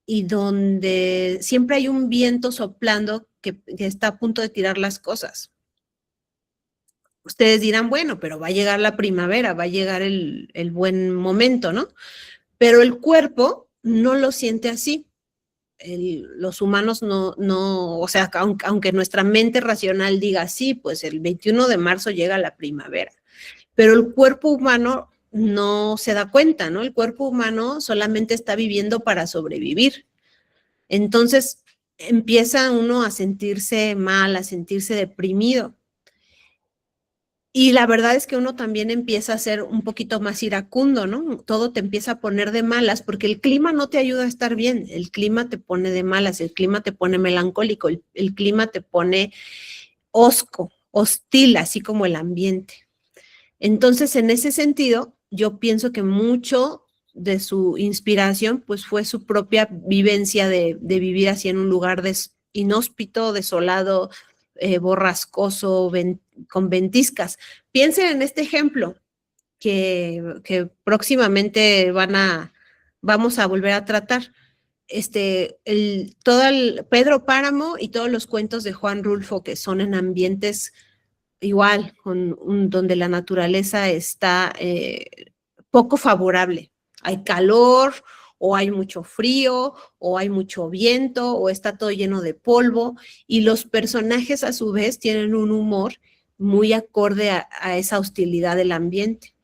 y donde siempre hay un viento soplando que está a punto de tirar las cosas. Ustedes dirán, bueno, pero va a llegar la primavera, va a llegar el buen momento, ¿no? Pero el cuerpo no lo siente así. Los humanos o sea, aunque nuestra mente racional diga sí, pues el 21 de marzo llega la primavera, pero el cuerpo humano no se da cuenta, ¿no? El cuerpo humano solamente está viviendo para sobrevivir. Entonces empieza uno a sentirse mal, a sentirse deprimido. Y la verdad es que uno también empieza a ser un poquito más iracundo, ¿no? Todo te empieza a poner de malas porque el clima no te ayuda a estar bien, el clima te pone de malas, el clima te pone melancólico, el clima te pone hosco, hostil, así como el ambiente. Entonces, en ese sentido, yo pienso que mucho de su inspiración, pues fue su propia vivencia de vivir así en un lugar inhóspito, desolado, borrascoso, con ventiscas. Piensen en este ejemplo que próximamente vamos a volver a tratar. Todo el Pedro Páramo y todos los cuentos de Juan Rulfo, que son en ambientes igual, donde la naturaleza está poco favorable. Hay calor, o hay mucho frío, o hay mucho viento, o está todo lleno de polvo, y los personajes a su vez tienen un humor muy acorde a esa hostilidad del ambiente.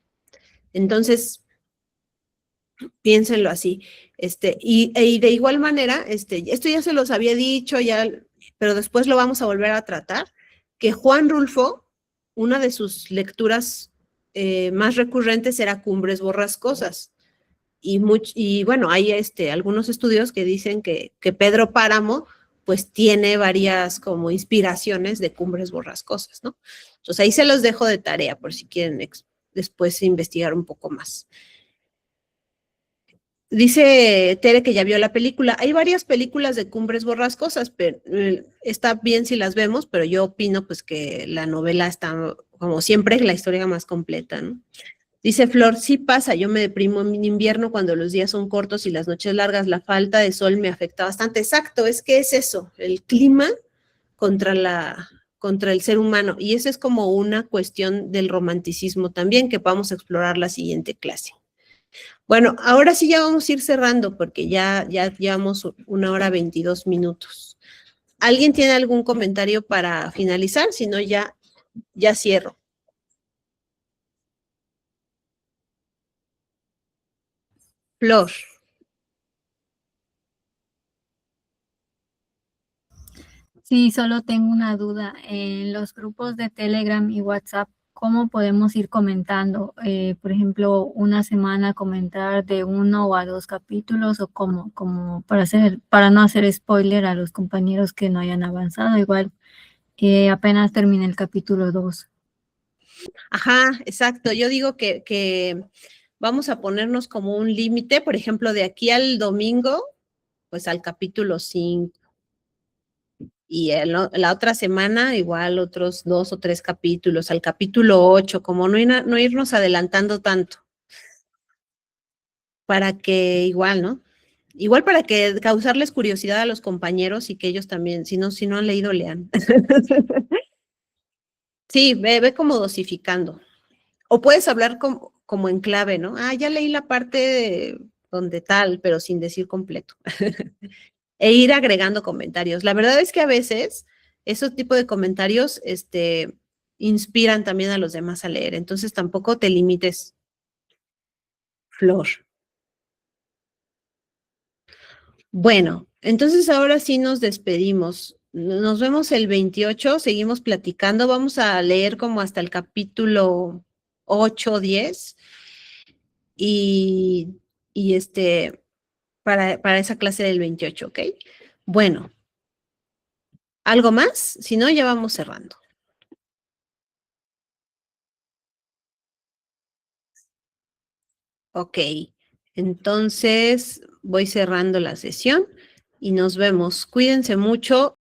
Entonces, piénsenlo así. Y de igual manera, esto ya se los había dicho, pero después lo vamos a volver a tratar, que Juan Rulfo, una de sus lecturas más recurrentes era Cumbres Borrascosas. Y bueno, hay algunos estudios que dicen que Pedro Páramo pues tiene varias como inspiraciones de Cumbres Borrascosas, ¿no? Entonces ahí se los dejo de tarea por si quieren después investigar un poco más. Dice Tere que ya vio la película. Hay varias películas de Cumbres Borrascosas, pero está bien si las vemos, pero yo opino pues que la novela está, como siempre, la historia más completa, ¿no? Dice Flor, sí pasa, yo me deprimo en invierno cuando los días son cortos y las noches largas, la falta de sol me afecta bastante. Exacto, es que es eso, el clima contra el ser humano. Y eso es como una cuestión del romanticismo también que vamos a explorar la siguiente clase. Bueno, ahora sí ya vamos a ir cerrando porque ya llevamos 1 hora 22 minutos. ¿Alguien tiene algún comentario para finalizar? Si no, ya cierro. Flor. Sí, solo tengo una duda. En los grupos de Telegram y WhatsApp, ¿cómo podemos ir comentando? Por ejemplo, una semana comentar de 1 o 2 capítulos o como para no hacer spoiler a los compañeros que no hayan avanzado, igual que apenas termine el capítulo 2. Ajá, exacto. Yo digo que vamos a ponernos como un límite, por ejemplo, de aquí al domingo, pues al capítulo 5. Y la otra semana igual otros 2 o 3 capítulos, al capítulo 8, como no irnos adelantando tanto, para que igual, ¿no? Igual para que causarles curiosidad a los compañeros y que ellos también, si no han leído, lean. Sí, ve como dosificando. O puedes hablar como en clave, ¿no? Ah, ya leí la parte donde tal, pero sin decir completo. E ir agregando comentarios. La verdad es que a veces esos tipos de comentarios inspiran también a los demás a leer. Entonces tampoco te limites, Flor. Bueno, entonces ahora sí nos despedimos. Nos vemos el 28, seguimos platicando. Vamos a leer como hasta el capítulo 8 o 10 y, y para esa clase del 28, ¿ok? Bueno, ¿algo más? Si no, ya vamos cerrando. Ok, entonces voy cerrando la sesión y nos vemos. Cuídense mucho.